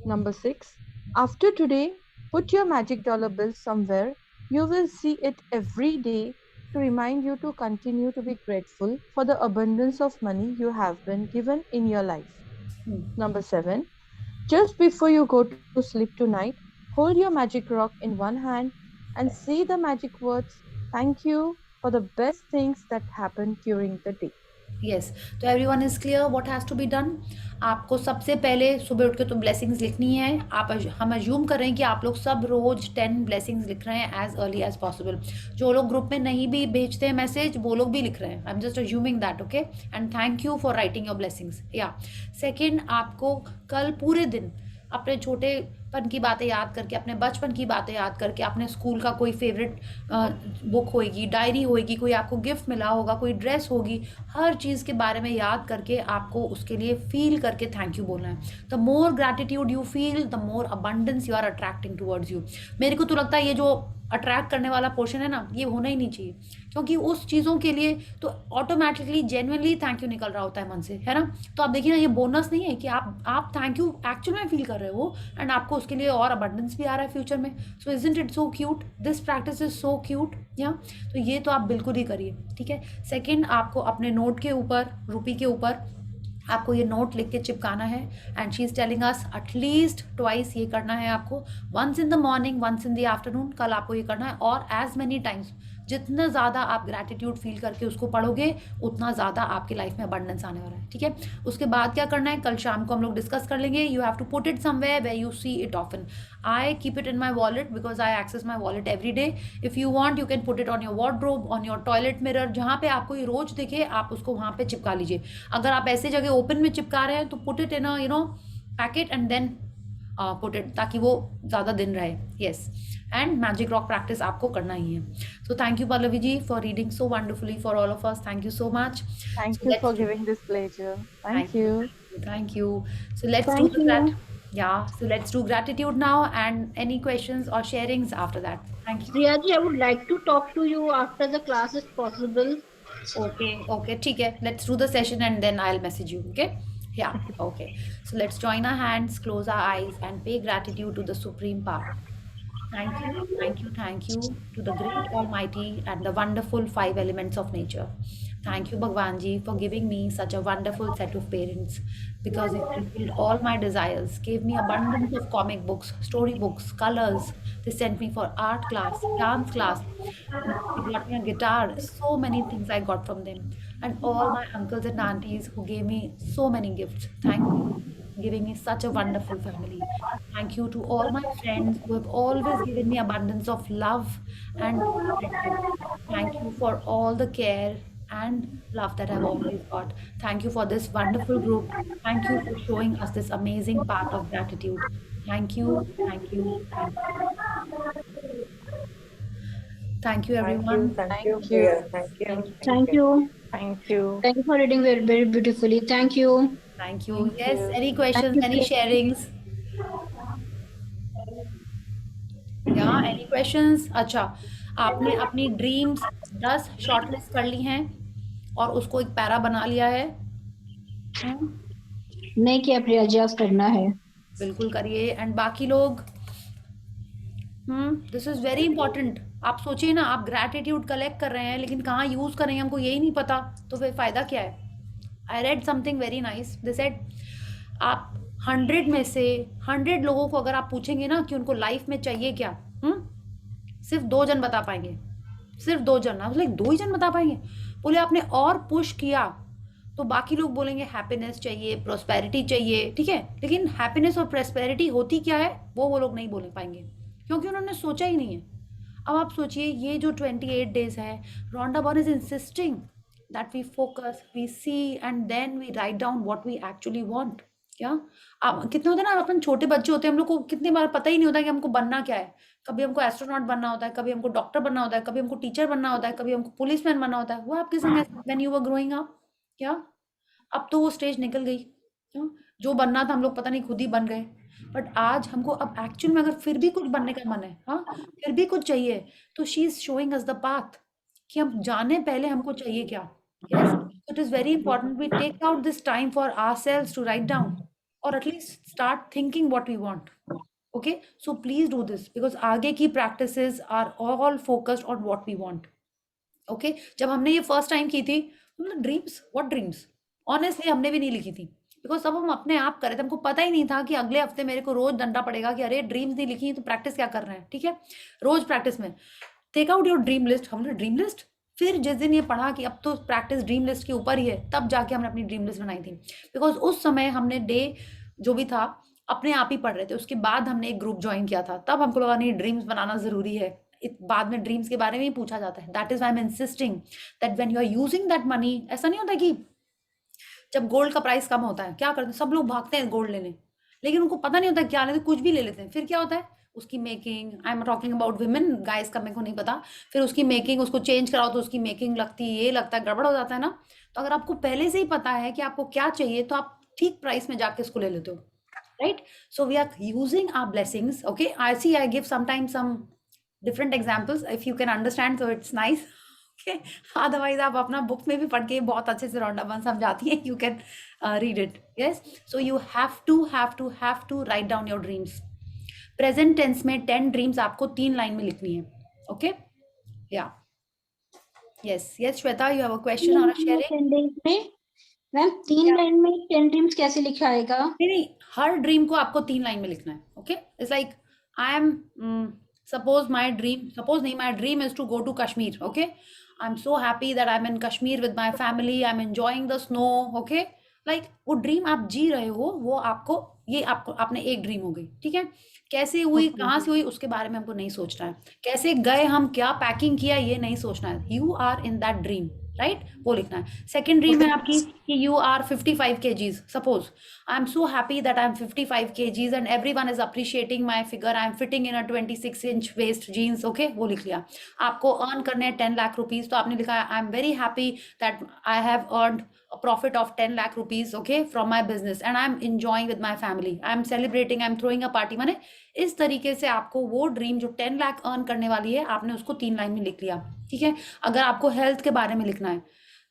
Number 6, after today, put your magic dollar bill somewhere. You will see it every day to remind you to continue to be grateful for the abundance of money you have been given in your life. Number 7, just before you go to sleep tonight, hold your magic rock in one hand and say the magic words, thank you for the best things that happened during the day. Yes, तो everyone is clear what has to be done. आपको सबसे पहले सुबह उठ के तो blessings लिखनी है। हम अज्यूम कर रहे हैं कि आप लोग सब रोज 10 ब्लेसिंग्स लिख रहे हैं एज अर्ली एज पॉसिबल। जो लोग ग्रुप में नहीं भी भेजते हैं मैसेज, वो लोग भी लिख रहे हैं। I am just assuming that, okay, and thank you for writing your blessings. या सेकेंड, आपको कल पूरे दिन अपने छोटेपन की बातें याद करके, अपने बचपन की बातें याद करके, अपने स्कूल का कोई फेवरेट बुक होएगी, डायरी होएगी, कोई आपको गिफ्ट मिला होगा, कोई ड्रेस होगी, हर चीज़ के बारे में याद करके आपको उसके लिए फील करके थैंक यू बोलना है। The more gratitude you feel, the more abundance you are attracting towards you. मेरे को तो लगता है ये जो अट्रैक्ट करने वाला पोर्शन है ना, ये होना ही नहीं चाहिए, क्योंकि उस चीज़ों के लिए तो ऑटोमेटिकली जेन्युइनली थैंक यू निकल रहा होता है मन से, है ना। तो आप देखिए ना, ये बोनस नहीं है कि आप थैंक यू एक्चुअल में फील कर रहे हो एंड आपको उसके लिए और अबंडेंस भी आ रहा है फ्यूचर में। सो isn't it so cute, this practice is so cute. या तो ये तो आप बिल्कुल ही करिए, ठीक है। सेकेंड, आपको अपने नोट के ऊपर, रुपी के ऊपर आपको ये नोट लिख के चिपकाना है। And she is telling us at least twice ये करना है आपको, once in the morning, once in the afternoon. कल आपको ये करना है, और एज मैनी टाइम्स, जितना ज़्यादा आप ग्रैटिट्यूड फील करके उसको पढ़ोगे, उतना ज़्यादा आपकी लाइफ में अबंडेंस आने वाला है, ठीक है। उसके बाद क्या करना है, कल शाम को हम लोग डिस्कस कर लेंगे। You have to put it somewhere where you see it often. I keep it in my wallet because I access my wallet every day. If you want you can put it on your wardrobe, on your toilet mirror, जहाँ पे आपको ये रोज दिखे आप उसको वहाँ पे चिपका लीजिए। अगर आप ऐसे जगह ओपन में चिपका रहे हैं तो put it in a packet and then put it, ताकि वो ज़्यादा दिन रहे. Yes, and magic rock practice आपको करना ही है. So thank you Pallavi ji for reading so wonderfully for all of us. Thank you so much. Thank So you for let's giving this pleasure. Thank thank you. you. Thank you. So let's do Thank the you. yeah. So let's do gratitude now, and any questions or sharings after that. Thank you. Riyaji, I would like to talk to you after the class if possible. Okay. Okay. ठीक है. Let's do the session and then I'll message you. Okay. Yeah. Okay. So let's join our hands, close our eyes, and pay gratitude to the Supreme Power. Thank you, thank you, thank you to the great Almighty and the wonderful five elements of nature. Thank you, Bhagwan Ji, for giving me such a wonderful set of parents, because it fulfilled all my desires, gave me abundance of comic books, story books, colors. They sent me for art class, dance class. They got me a guitar. So many things I got from them. And all my uncles and aunties who gave me so many gifts. Thank you for giving me such a wonderful family. Thank you to all my friends who have always given me abundance of love and friendship. Thank you for all the care and love that I've always got. Thank you for this wonderful group. Thank you for showing us this amazing path of gratitude. Thank you, thank you, thank you. Thank you, everyone. Thank you. Thank you. Thank you. Thank you. Thank you for reading very, very beautifully. Thank you. Thank you. Thank Yes, you. any questions, you, any sir. sharings? Yeah, any questions? अच्छा, आपने अपनी dreams 10 shortlist कर ली हैं और उसको एक para बना लिया है. नहीं किया प्रिया जी, आज करना है. बिल्कुल करिए. एंड बाकी लोग, दिस इज वेरी इंपॉर्टेंट. आप सोचिए ना, आप ग्रैटिट्यूड कलेक्ट कर रहे हैं लेकिन कहाँ यूज करेंगे हमको यही नहीं पता, तो फिर फायदा क्या है. I read something very nice. They said आप 100 में से 100 लोगों को अगर आप पूछेंगे ना कि उनको लाइफ में चाहिए क्या, सिर्फ 2 जन बता पाएंगे. सिर्फ 2 जन. आई वाज लाइक 2 ही जन बता पाएंगे. बोले आपने और पुश किया तो बाकी लोग बोलेंगे हैप्पीनेस चाहिए, प्रोस्पेरिटी चाहिए. ठीक है, लेकिन हैप्पीनेस और प्रोस्पेरिटी होती क्या है वो लोग नहीं बोल पाएंगे क्योंकि उन्होंने सोचा ही नहीं है. अब आप सोचिए, ये जो 28 डेज है, Rhonda Byrne is insisting that we focus, we see and then we write down what we actually want. क्या आप कितने होते हैं ना, अपन छोटे बच्चे होते हैं, हम लोग को कितनी बार पता ही नहीं होता कि हमको बनना क्या है. कभी हमको एस्ट्रोनॉट बनना होता है, कभी हमको डॉक्टर बनना होता है, कभी हमको टीचर बनना होता है, कभी हमको पुलिसमैन बनना होता है. वो आपके संग when you were growing up. क्या अब तो वो स्टेज निकल गई. जो बनना था हम लोग पता नहीं खुद ही बन गए. बट आज हमको अब एक्चुअल में अगर फिर भी कुछ बनने का मन है, फिर भी कुछ चाहिए, तो she is showing us the path कि हम जाने पहले हमको चाहिए क्या. Yes, it is very important we take out this time for ourselves to write down और at least start thinking what we want. Okay, so please do this because आगे की practices are all focused on what we want. Okay, जब हमने ये first time की थी, dreams, what dreams, honestly हमने भी नहीं लिखी थी बिकॉज सब हम अपने आप कर रहे थे. हमको पता ही नहीं था कि अगले हफ्ते मेरे को रोज डंडा पड़ेगा कि अरे ड्रीम्स नहीं लिखी तो प्रैक्टिस क्या कर रहे हैं. ठीक है, रोज प्रैक्टिस में take out your dream list. हमने ड्रीम लिस्ट, फिर जिस दिन ये पढ़ा कि अब तो प्रैक्टिस ड्रीम लिस्ट के ऊपर ही है, तब जाके हमने अपनी ड्रीम लिस्ट बनाई थी. बिकॉज उस समय हमने डे जो भी था अपने आप ही पढ़ रहे थे. उसके बाद हमने एक ग्रुप ज्वाइन किया था, तब हमको लगा नहीं ड्रीम्स बनाना जरूरी है. बाद में ड्रीम्स के बारे में ही पूछा जाता है. That is I am insisting that when you are using that money, ऐसा नहीं होता कि जब गोल्ड का प्राइस कम होता है क्या करते हैं, सब लोग भागते हैं गोल्ड लेने, लेकिन उनको पता नहीं होता क्या लेते, कुछ भी ले लेते हैं. फिर क्या होता है, उसकी making, I am talking about women, guys का मेरे को नहीं पता. फिर उसकी मेकिंग, उसको चेंज कराओ तो उसकी मेकिंग लगती है, ये लगता है, गड़बड़ हो जाता है ना. तो अगर आपको पहले से ही पता है कि आपको क्या चाहिए तो आप ठीक प्राइस में जाके उसको ले लेते हो. Right, so we are using our blessings. Okay, I see I give sometimes some different examples if you can understand, so it's nice. Okay. Otherwise आप अपना बुक में भी पढ़ के बहुत अच्छे से रोंडा बॉर्न समझाती है. You can read it. Yes. So you have to write down your dreams. Present tense में 10 dreams आपको 3 लाइन में लिखनी है. Okay? Yeah. Yes. Yes, Shweta, you have a question or a sharing? 10 days में ma'am 3 line में 10 dreams कैसे लिखा आएगा? नहीं, हर ड्रीम को आपको 3 लाइन में लिखना है. Okay? It's like I am suppose my dream is to go to Kashmir. Okay? I'm so happy that I'm in Kashmir with my family. I'm enjoying the snow. Okay, like वो dream आप जी रहे हो वो आपको ये आपको आपने एक ड्रीम हो गई, ठीक है। कैसे हुई, कहाँ से हुई, उसके बारे में हमको नहीं सोचना है। कैसे गए हम, क्या पैकिंग किया, ये नहीं सोचना है। You are in that dream, right, वो लिखना है। सेकेंड ड्रीम है आपकी कि you are 55 kgs, suppose I am so happy that I am 55 kgs and everyone is appreciating my figure, I am fitting in a 26 inch waist jeans, okay, वो लिख लिया। आपको अर्न करने हैं 10 लाख रुपीज, तो आपने लिखा I am very happy that I have earned a profit of 10 lakh rupees, okay, from my business and I'm enjoying with my family, I'm celebrating, I'm throwing a party। माने इस तरीके से आपको वो ड्रीम जो 10 लाख अर्न करने वाली है, आपने उसको 3 लाइन में लिख लिया, ठीक है। अगर आपको हेल्थ के बारे में लिखना है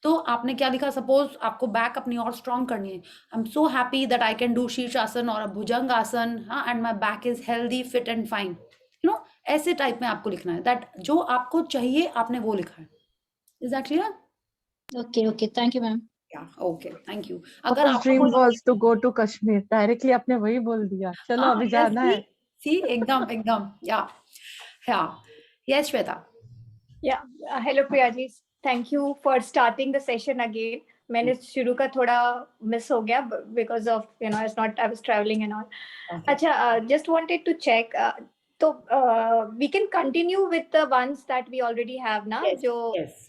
तो आपने क्या लिखा, सपोज आपको बैक अपनी और स्ट्रॉन्ग करनी है, आई am so happy that I can do शीर्षासन और भुजंग आसन, हाँ, and my back is healthy fit and fine, you know, ऐसे टाइप में आपको लिखना है। दैट जो आपको चाहिए आपने वो लिखा है। Is that clear? Okay, okay. Thank you, ma'am. Okay, thank you. अगर First आपको dream कोई was to go to Kashmir. Directly आपने वही बोल दिया, चलो अभी जाना है। सी एकदम एकदम, या yes Shweta. Yeah, hello Priya ji. Thank you for starting the session again. मैंने शुरू का थोड़ा मिस हो गया because of I was traveling and all. अच्छा, just wanted to check. तो we can continue with the ones that we already have ना, जो yes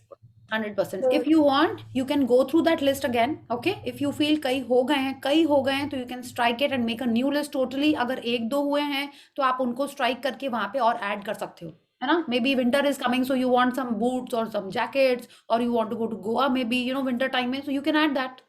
100%. If you want, you can go through that list again, okay? If you feel कई हो गए हैं तो you can strike it and make a new list totally. अगर एक दो हुए हैं तो आप उनको strike करके वहाँ पे और add कर सकते हो, है ना? Maybe winter is coming, so you want some boots or some jackets, or you want to go to Goa, maybe, winter time में, so you can add that.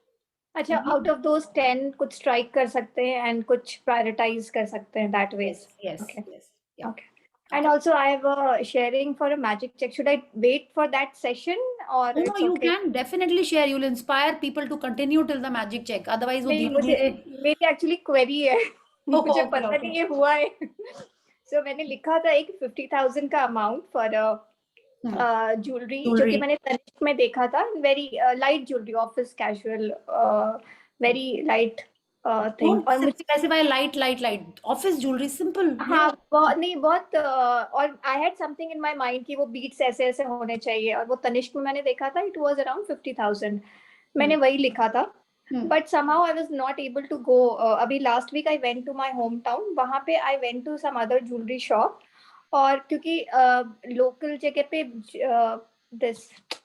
अच्छा, out of those 10 कुछ strike कर सकते हैं and कुछ prioritize कर सकते हैं that way. Yes. Okay. Yes. Yeah. Okay. And also I have a sharing for a magic check. Should I wait for that session or No, it's you okay? can definitely share. You'll inspire people to continue till the magic check. Otherwise, वो नहीं, धीरे-धीरे मेरी actually query है, मुझे okay, पता okay. नहीं ये हुआ है। So मैंने लिखा था एक 50,000 का अमाउंट फॉर ज्वेलरी, जो कि मैंने तनिष्क में देखा था। Very light jewellery, office casual, very light thing. और मुझे specify light office jewellery, simple. हाँ, बहुत और I had something in my mind कि वो बीट्स ऐसे ऐसे होने चाहिए, और वो तनिष्क में मैंने देखा था, इट वाज अराउंड 50,000। मैंने वही लिखा था, but somehow I was not able to go. अभी last week I went to my hometown, वहाँ पे I went to some other jewelry shop, और क्योंकि local जगह पे this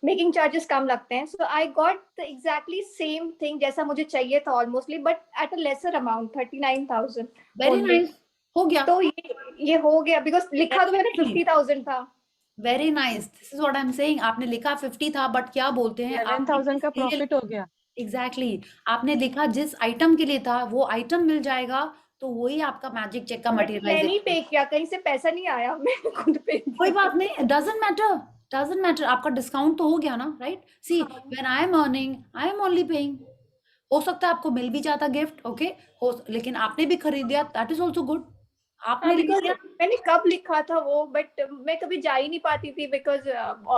making charges कम लगते हैं, so I got the exactly same thing जैसा मुझे चाहिए था almostly, but at a lesser amount, 39,000. Very nice, हो गया। तो ये हो गया, because लिखा तो मैंने 50,000 था। Very nice, this is what I am saying. आपने लिखा 50 था, बट क्या बोलते हैं, 11,000 का प्रॉफिट हो गया। एग्जैक्टली, आपने लिखा जिस आइटम के लिए था वो आइटम मिल जाएगा, तो वही आपका मैजिक चेक का मैंने नहीं पे किया, कहीं से पैसा नहीं आया, मैंने खुद पे किया। कोई बात नहीं, डजंट मैटर, आपका डिस्काउंट तो हो गया ना, right? See, when I am earning I am only paying. हो सकता है आपको मिल भी जाता गिफ्ट, ओके, लेकिन आपने भी खरीद लिया, दैट इज ऑल्सो गुड। आपने लिख लिया। मैंने कब लिखा था वो, बट मैं कभी जा ही नहीं पाती थी बिकॉज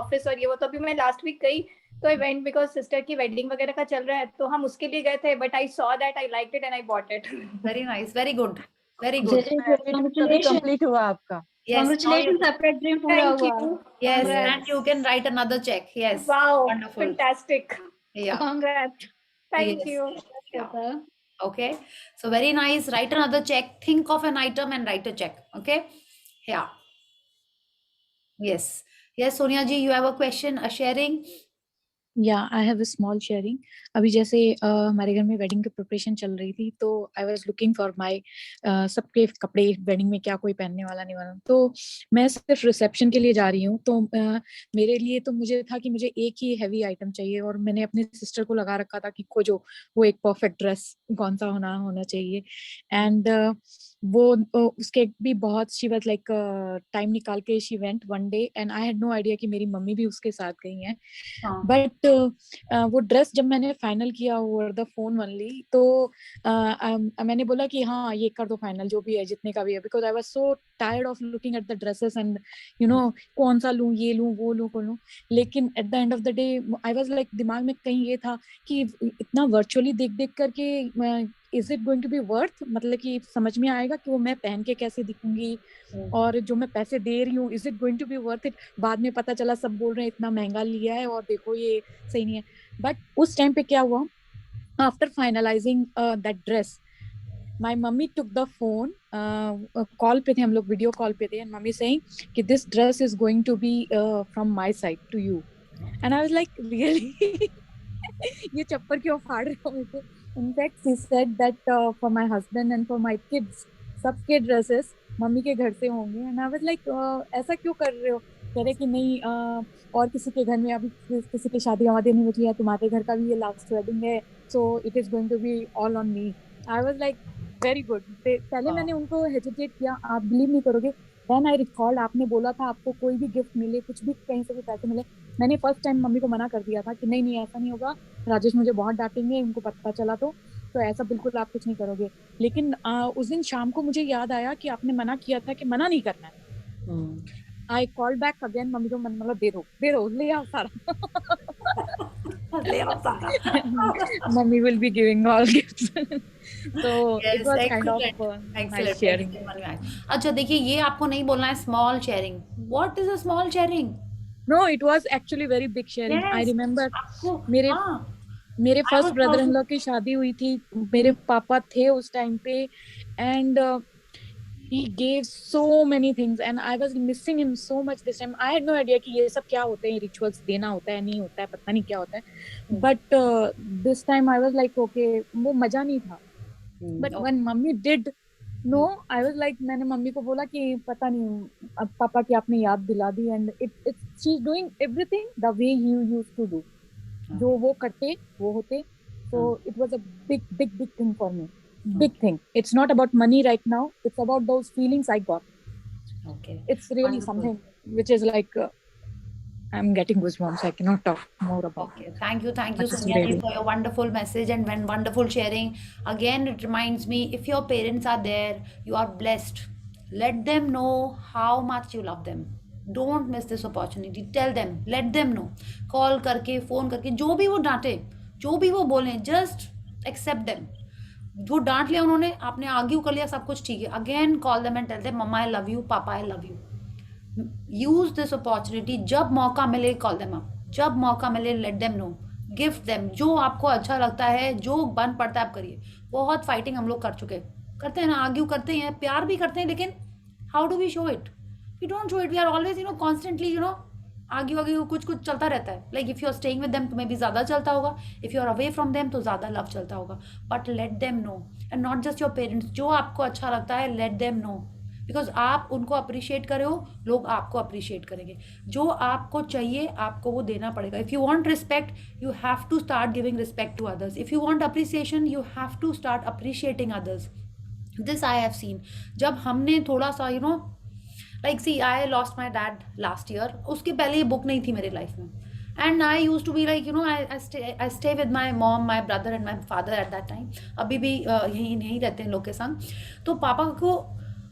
ऑफिस और ये वो। तो अभी मैं लास्ट वीक गई, तो आई वेंट बिकॉज सिस्टर की वेडिंग वगैरह का चल रहा है, तो हम उसके लिए गए थे, but I saw that, I liked it and I bought it. Very nice, very good, very good. तभी कंप्लीट हुआ आपका। Yes, Congratulations, आपका ड्रीम पूरा Thank हुआ। you. yes, Congrats. and you can write another check. Yes, Wow, wonderful. fantastic. Yeah, Congrats. Thank Yes. you. Yeah. Okay, so very nice. Write another check. Think of an item and write a check. Okay, yeah. Yes, yes, Sonia ji, you have a question, a sharing? Yeah, I have a small sharing. अभी जैसे हमारे घर में wedding की preparation चल रही थी, तो I was looking for my सबके कपड़े, वेडिंग में क्या कोई पहनने वाला नहीं वाला, तो मैं सिर्फ रिसेप्शन के लिए जा रही हूँ। तो मेरे लिए तो मुझे था कि मुझे एक ही हैवी आइटम चाहिए, और मैंने अपने सिस्टर को लगा रखा था कि खोजो वो एक परफेक्ट ड्रेस कौन सा होना चाहिए। एंड वो उसके भी बहुत, शी वाज लाइक टाइम निकाल के she went one day, and I had no idea कि मेरी मम्मी भी उसके साथ गई हैं। बट वो ड्रेस जब मैंने फाइनल किया ओवर द फोन ओनली, तो मैंने बोला कि हाँ ये कर दो फाइनल, जो भी है जितने का भी है, because I was so tired of looking at the dresses and कौन सा लूं, ये लूं वो लूं को लूं। लेकिन at the end of the day I was like, दिमाग में कहीं ये था कि इतना वर्चुअली देख करके is it going to be worth, मतलब कि समझ में आएगा कि वो मैं पहन के कैसे दिखूंगी, और जो मैं पैसे दे रही हूँ is it going to be worth it. बाद में पता चला सब बोल रहे हैं इतना महंगा लिया है और देखो ये सही नहीं है। बट उस टाइम पे क्या हुआ, after finalising that dress, my mummy took the phone, call पे थे हम लोग, वीडियो कॉल पे थे, and mummy saying कि this dress is going to be from my side to you, and I was like really ये चप्पर क्यों फाड़ रहे हो मेरे को? In fact she said that for my husband and for my kids सबके dresses mummy के घर से होंगे, and I was like ऐसा क्यों कर रहे हो? कह रहे कि नहीं और किसी के घर में अभी किसी की शादी वादी नहीं हुई है, तुम्हारे घर का भी ये लास्ट वेडिंग है, so it is going to be all on me. I was like very good. पहले मैंने उनको हेजिटेट किया, आप बिलीव नहीं करोगे, देन आई रिकॉल आपने बोला था आपको कोई भी गिफ्ट मिले, कुछ भी कहीं से भी पैसे मिले, मैंने फर्स्ट टाइम मम्मी को मना कर दिया था कि नहीं नहीं ऐसा नहीं होगा, राजेश मुझे बहुत डांटेंगे उनको पता चला तो ऐसा बिल्कुल आप कुछ नहीं करोगे। लेकिन उस दिन शाम को मुझे याद आया कि आपने मना किया था कि मना नहीं करना है। I call back again, mummy को मतलब दे दो ले आओ सारा ले आओ सारा mummy will be giving all gifts so Yes, it was kind of excellent, nice excellent, sharing. excellent. अच्छा देखिए, ये आपको नहीं बोलना है small sharing. What is a small sharing? No, it was actually very big sharing. I Yes, remember आपको मेरे I first was brother in also- law की शादी हुई थी, मेरे पापा थे उस टाइम पे, and he gave so many things and I was missing him so much this time. I had no idea कि ये सब क्या होते हैं, रिचुअल्स देना होता है नहीं होता है, पता नहीं क्या होता है, but this time I was like okay, वो मजा नहीं था, but when mummy did no, I was like मैंने मम्मी को बोला कि पता नहीं अब पापा की आपने याद दिला दी, and it's she's doing everything the way you used to do. जो वो करते वो होते, so it was a big thing for me. Big thing. It's not about money right now, it's about those feelings I got. Okay, It's really Wonderful. something which is like I'm getting goosebumps. I cannot talk more about Okay, thank you But it's Sonia ji really- for your wonderful message and wonderful sharing. Again, it reminds me, if your parents are there, you are blessed. Let them know how much you love them. Don't miss this opportunity. Tell them, let them know. Call करके, phone करके, जो भी वो डांटे, जो भी वो बोलें, just accept them. जो डांट लिया उन्होंने, आपने आर्ग्यू कर लिया, सब कुछ ठीक है, again call them and tell them mamma I love you, papa I love you. Use this opportunity, जब मौका मिले कॉल देम अप, जब मौका मिले let them know, gift them, जो आपको अच्छा लगता है, जो बन पड़ता है आप करिए। बहुत फाइटिंग हम लोग कर चुके, करते हैं ना, आर्ग्यू करते हैं, प्यार भी करते हैं, लेकिन how do we show it? We don't show it, we are always constantly argue कुछ चलता रहता है। Like if you are staying with them तो मे बी ज़्यादा चलता होगा, if you are away from them तो ज़्यादा लव चलता होगा, but let them know, and not just your parents, जो आपको अच्छा लगता है लेट देम नो, बिकॉज आप उनको अप्रिशिएट करे हो, लोग आपको अप्रिशिएट करेंगे। जो आपको चाहिए आपको वो देना पड़ेगा। If you want respect you have to start giving respect to others, if you want appreciation you have to start appreciating others. This I have seen, जब हमने थोड़ा सा like see I lost my dad last year, उसके पहले ये book नहीं थी मेरी लाइफ में, and I use to be like I stay with my mom, my brother and my father at that time, अभी भी यहीं रहते हैं लोग के संग। तो पापा को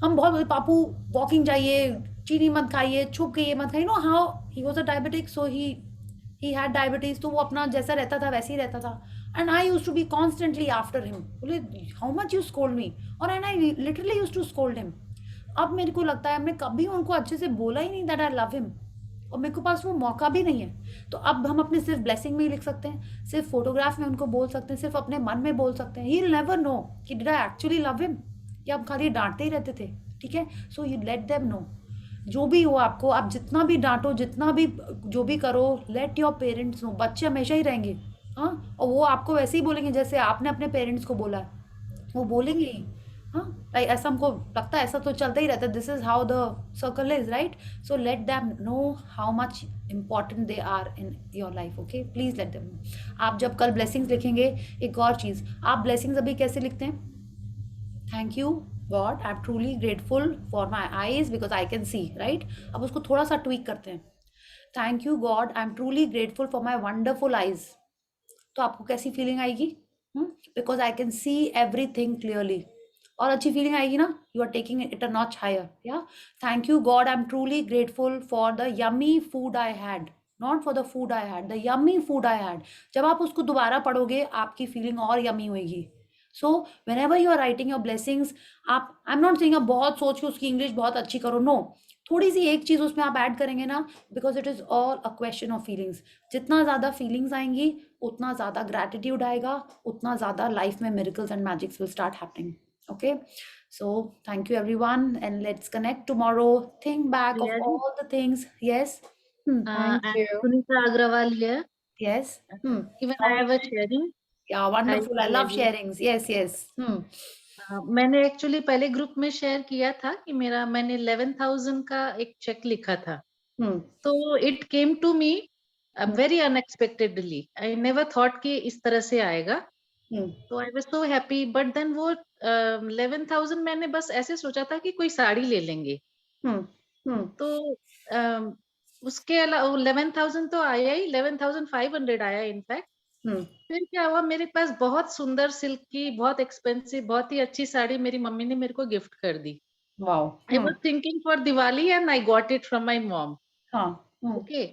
हम बहुत बोलते, पापू वॉकिंग चाहिए, चीनी मत खाइए, छुप के ये मत खाइए, how he was a diabetic, so he had diabetes, तो वो अपना जैसा रहता था वैसे ही रहता था, and I use to be constantly after him, बोले how much you scold me, और and I literally used to scold him. अब मेरे को लगता है हमने कभी उनको अच्छे से बोला ही नहीं दैट आई लव हिम, और मेरे को पास वो मौका भी नहीं है। तो अब हम अपने सिर्फ ब्लेसिंग में ही लिख सकते हैं, सिर्फ फोटोग्राफ में उनको बोल सकते हैं, सिर्फ अपने मन में बोल सकते हैं। ही विल नेवर नो कि did I actually love him, या हम खाली डांटते ही रहते थे। ठीक है, so you let them know, जो भी हो आपको, आप जितना भी डांटो, जितना भी जो भी करो, लेट योर पेरेंट्स नो। बच्चे हमेशा ही रहेंगे, हाँ, और वो आपको वैसे ही बोलेंगे जैसे आपने अपने पेरेंट्स को बोला है, वो बोलेंगे ही, हाँ, लाइक ऐसा हमको लगता है, ऐसा तो चलता ही रहता है, this is how the circle is, right? So let them know how much important they are in your life. Okay, please let them know. आप जब कल ब्लेसिंग्स लिखेंगे, एक और चीज़, आप ब्लेसिंग्स अभी कैसे लिखते हैं? Thank you God, I am truly grateful for my eyes because I can see, right? अब उसको थोड़ा सा ट्वीक करते हैं, thank you God I am truly grateful for my wonderful eyes. तो आपको कैसी फीलिंग आएगी? Because I can see everything clearly, और अच्छी फीलिंग आएगी ना, you are taking it a notch higher. या thank you God I am truly grateful for the yummy food I had, not for the food I had, the yummy food I had. जब आप उसको दोबारा पढ़ोगे आपकी feeling और yummy होएगी। So whenever you are writing your blessings, आप, I am not saying आप बहुत सोच के उसकी इंग्लिश बहुत अच्छी करो, नो, थोड़ी सी एक चीज़ उसमें आप ऐड करेंगे ना, because it is all a question of feelings. जितना ज़्यादा फीलिंग्स आएंगी उतना ज़्यादा ग्रैटिट्यूड आएगा, उतना ज़्यादा लाइफ में miracles and magics will start happening. Okay, so thank you everyone, and let's connect tomorrow. Think back of Priya ji, all the things. Yes. Thank I'm you. Sunita Agrawal here. Yes. Even How I are have a you? sharing. Yeah, Hi wonderful. I Priya love ji. sharings. Yes, yes. मैंने actually पहले group में share किया था कि मैंने 11,000 का एक check लिखा था. तो it came to me very unexpectedly. I never thought कि इस तरह से आएगा. तो I was so happy. But then वो 11,000 मैंने बस ऐसे सोचा था कि कोई साड़ी ले लेंगे. तो उसके अलावा 11,000 तो आया ही, 11,500 आया इनफैक्ट. फिर क्या हुआ, मेरे पास बहुत सुंदर सिल्क की, बहुत एक्सपेंसिव, बहुत ही अच्छी साड़ी मेरी मम्मी ने मेरे को गिफ्ट कर दी. Wow. I was thinking for Diwali and I got it from my mom. हाँ. Okay,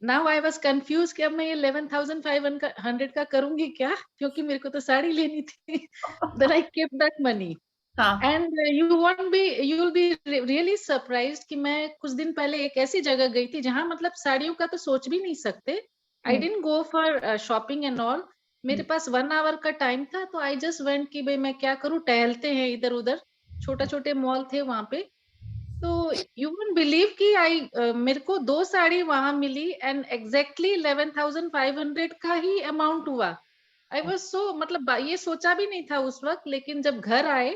now I was confused कि अब मैं ये 11,500 का करूंगी क्या, क्योंकि मेरे को तो साड़ी लेनी थी. Then I kept that money. हाँ. And you will be really surprised कि मैं कुछ दिन पहले एक ऐसी जगह गई थी जहां मतलब साड़ियों का तो सोच भी नहीं सकते. I didn't go for shopping and all. मेरे पास 1 आवर का टाइम था, तो आई जस्ट वेंट कि भाई मैं क्या करूं, टहलते हैं इधर उधर. छोटे मॉल थे वहां पे. तो यू वोंट बिलीव कि मेरे को 2 साड़ी वहां मिली एंड एग्जैक्टली 11,500 का ही अमाउंट हुआ. आई वाज सो, मतलब ये सोचा भी नहीं था उस वक्त. लेकिन जब घर आए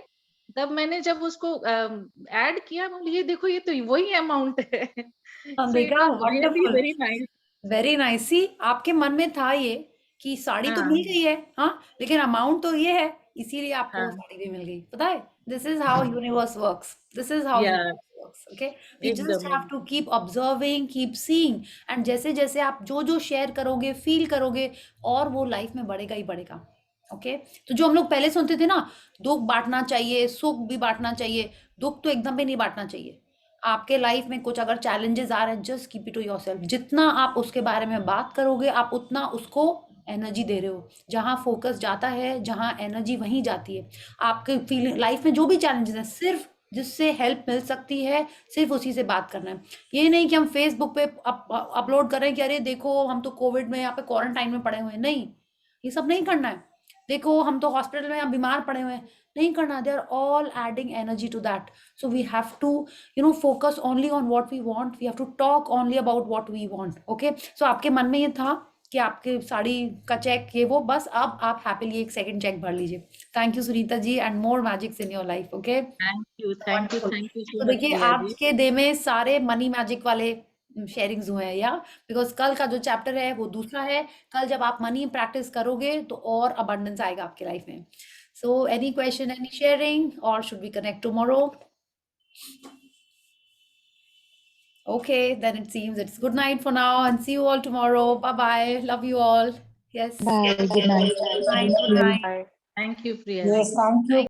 तब मैंने जब उसको ऐड किया, बोली ये देखो ये तो वही अमाउंट है. सो इट देखा, was really wonderful. Very nice. Very nice. See, आपके मन में था ये कि साड़ी तो हाँ मिल गई है, हाँ, लेकिन अमाउंट तो ये है, इसीलिए आपको वो हाँ साड़ी भी मिल गई. पता है, this is how universe works. This is how या universe works. Okay, we just एकदम have to keep observing, keep seeing, and जैसे जैसे आप जो जो शेयर करोगे, फील करोगे, और वो लाइफ में बढ़ेगा ही बढ़ेगा. ओके, तो जो हम लोग पहले सुनते थे ना, दुख बांटना चाहिए, सुख भी बांटना चाहिए, दुख तो एकदम भी नहीं बांटना चाहिए. आपके लाइफ में कुछ अगर चैलेंजेस आ रहे हैं, just keep it to yourself. जितना आप उसके बारे में बात करोगे, आप उतना उसको एनर्जी दे रहे हो. जहां फोकस जाता है, जहां एनर्जी वहीं जाती है. आपके फीलिंग लाइफ में जो भी चैलेंजेस हैं, सिर्फ जिससे हेल्प मिल सकती है, सिर्फ उसी से बात करना है. ये नहीं कि हम फेसबुक पे अपलोड कर रहे हैं कि अरे देखो हम तो कोविड में यहाँ पे क्वारंटाइन में पड़े हुए हैं. नहीं, ये सब नहीं करना है. देखो हम तो हॉस्पिटल में यहाँ बीमार पड़े हुए हैं. नहीं करना. They are all adding energy to that. So we have to, focus only on what we want. We have to talk only about what we want. Okay, so आपके मन में ये था कि आपके साड़ी का चेक ये वो, बस अब आप हैप्पीली एक सेकंड चेक भर लीजिए. Thank you Sunita ji, and more magics in your life. Okay, thank you तो सो मच देखिए प्रिया आज जी. के डे में सारे मनी मैजिक वाले शेयरिंग्स हुए हैं, या बिकॉज कल का जो चैप्टर है वो दूसरा है. कल जब आप मनी प्रैक्टिस करोगे तो और अबंडेंस आएगा आपकी लाइफ में. So any question, any sharing, और should we connect tomorrow? Okay, then it seems it's good night for now, and see you all tomorrow. Bye bye. Love you all. Yes. Bye. Good night. Good night. Good night. Bye. Thank you Priya ji. Yes, thank you.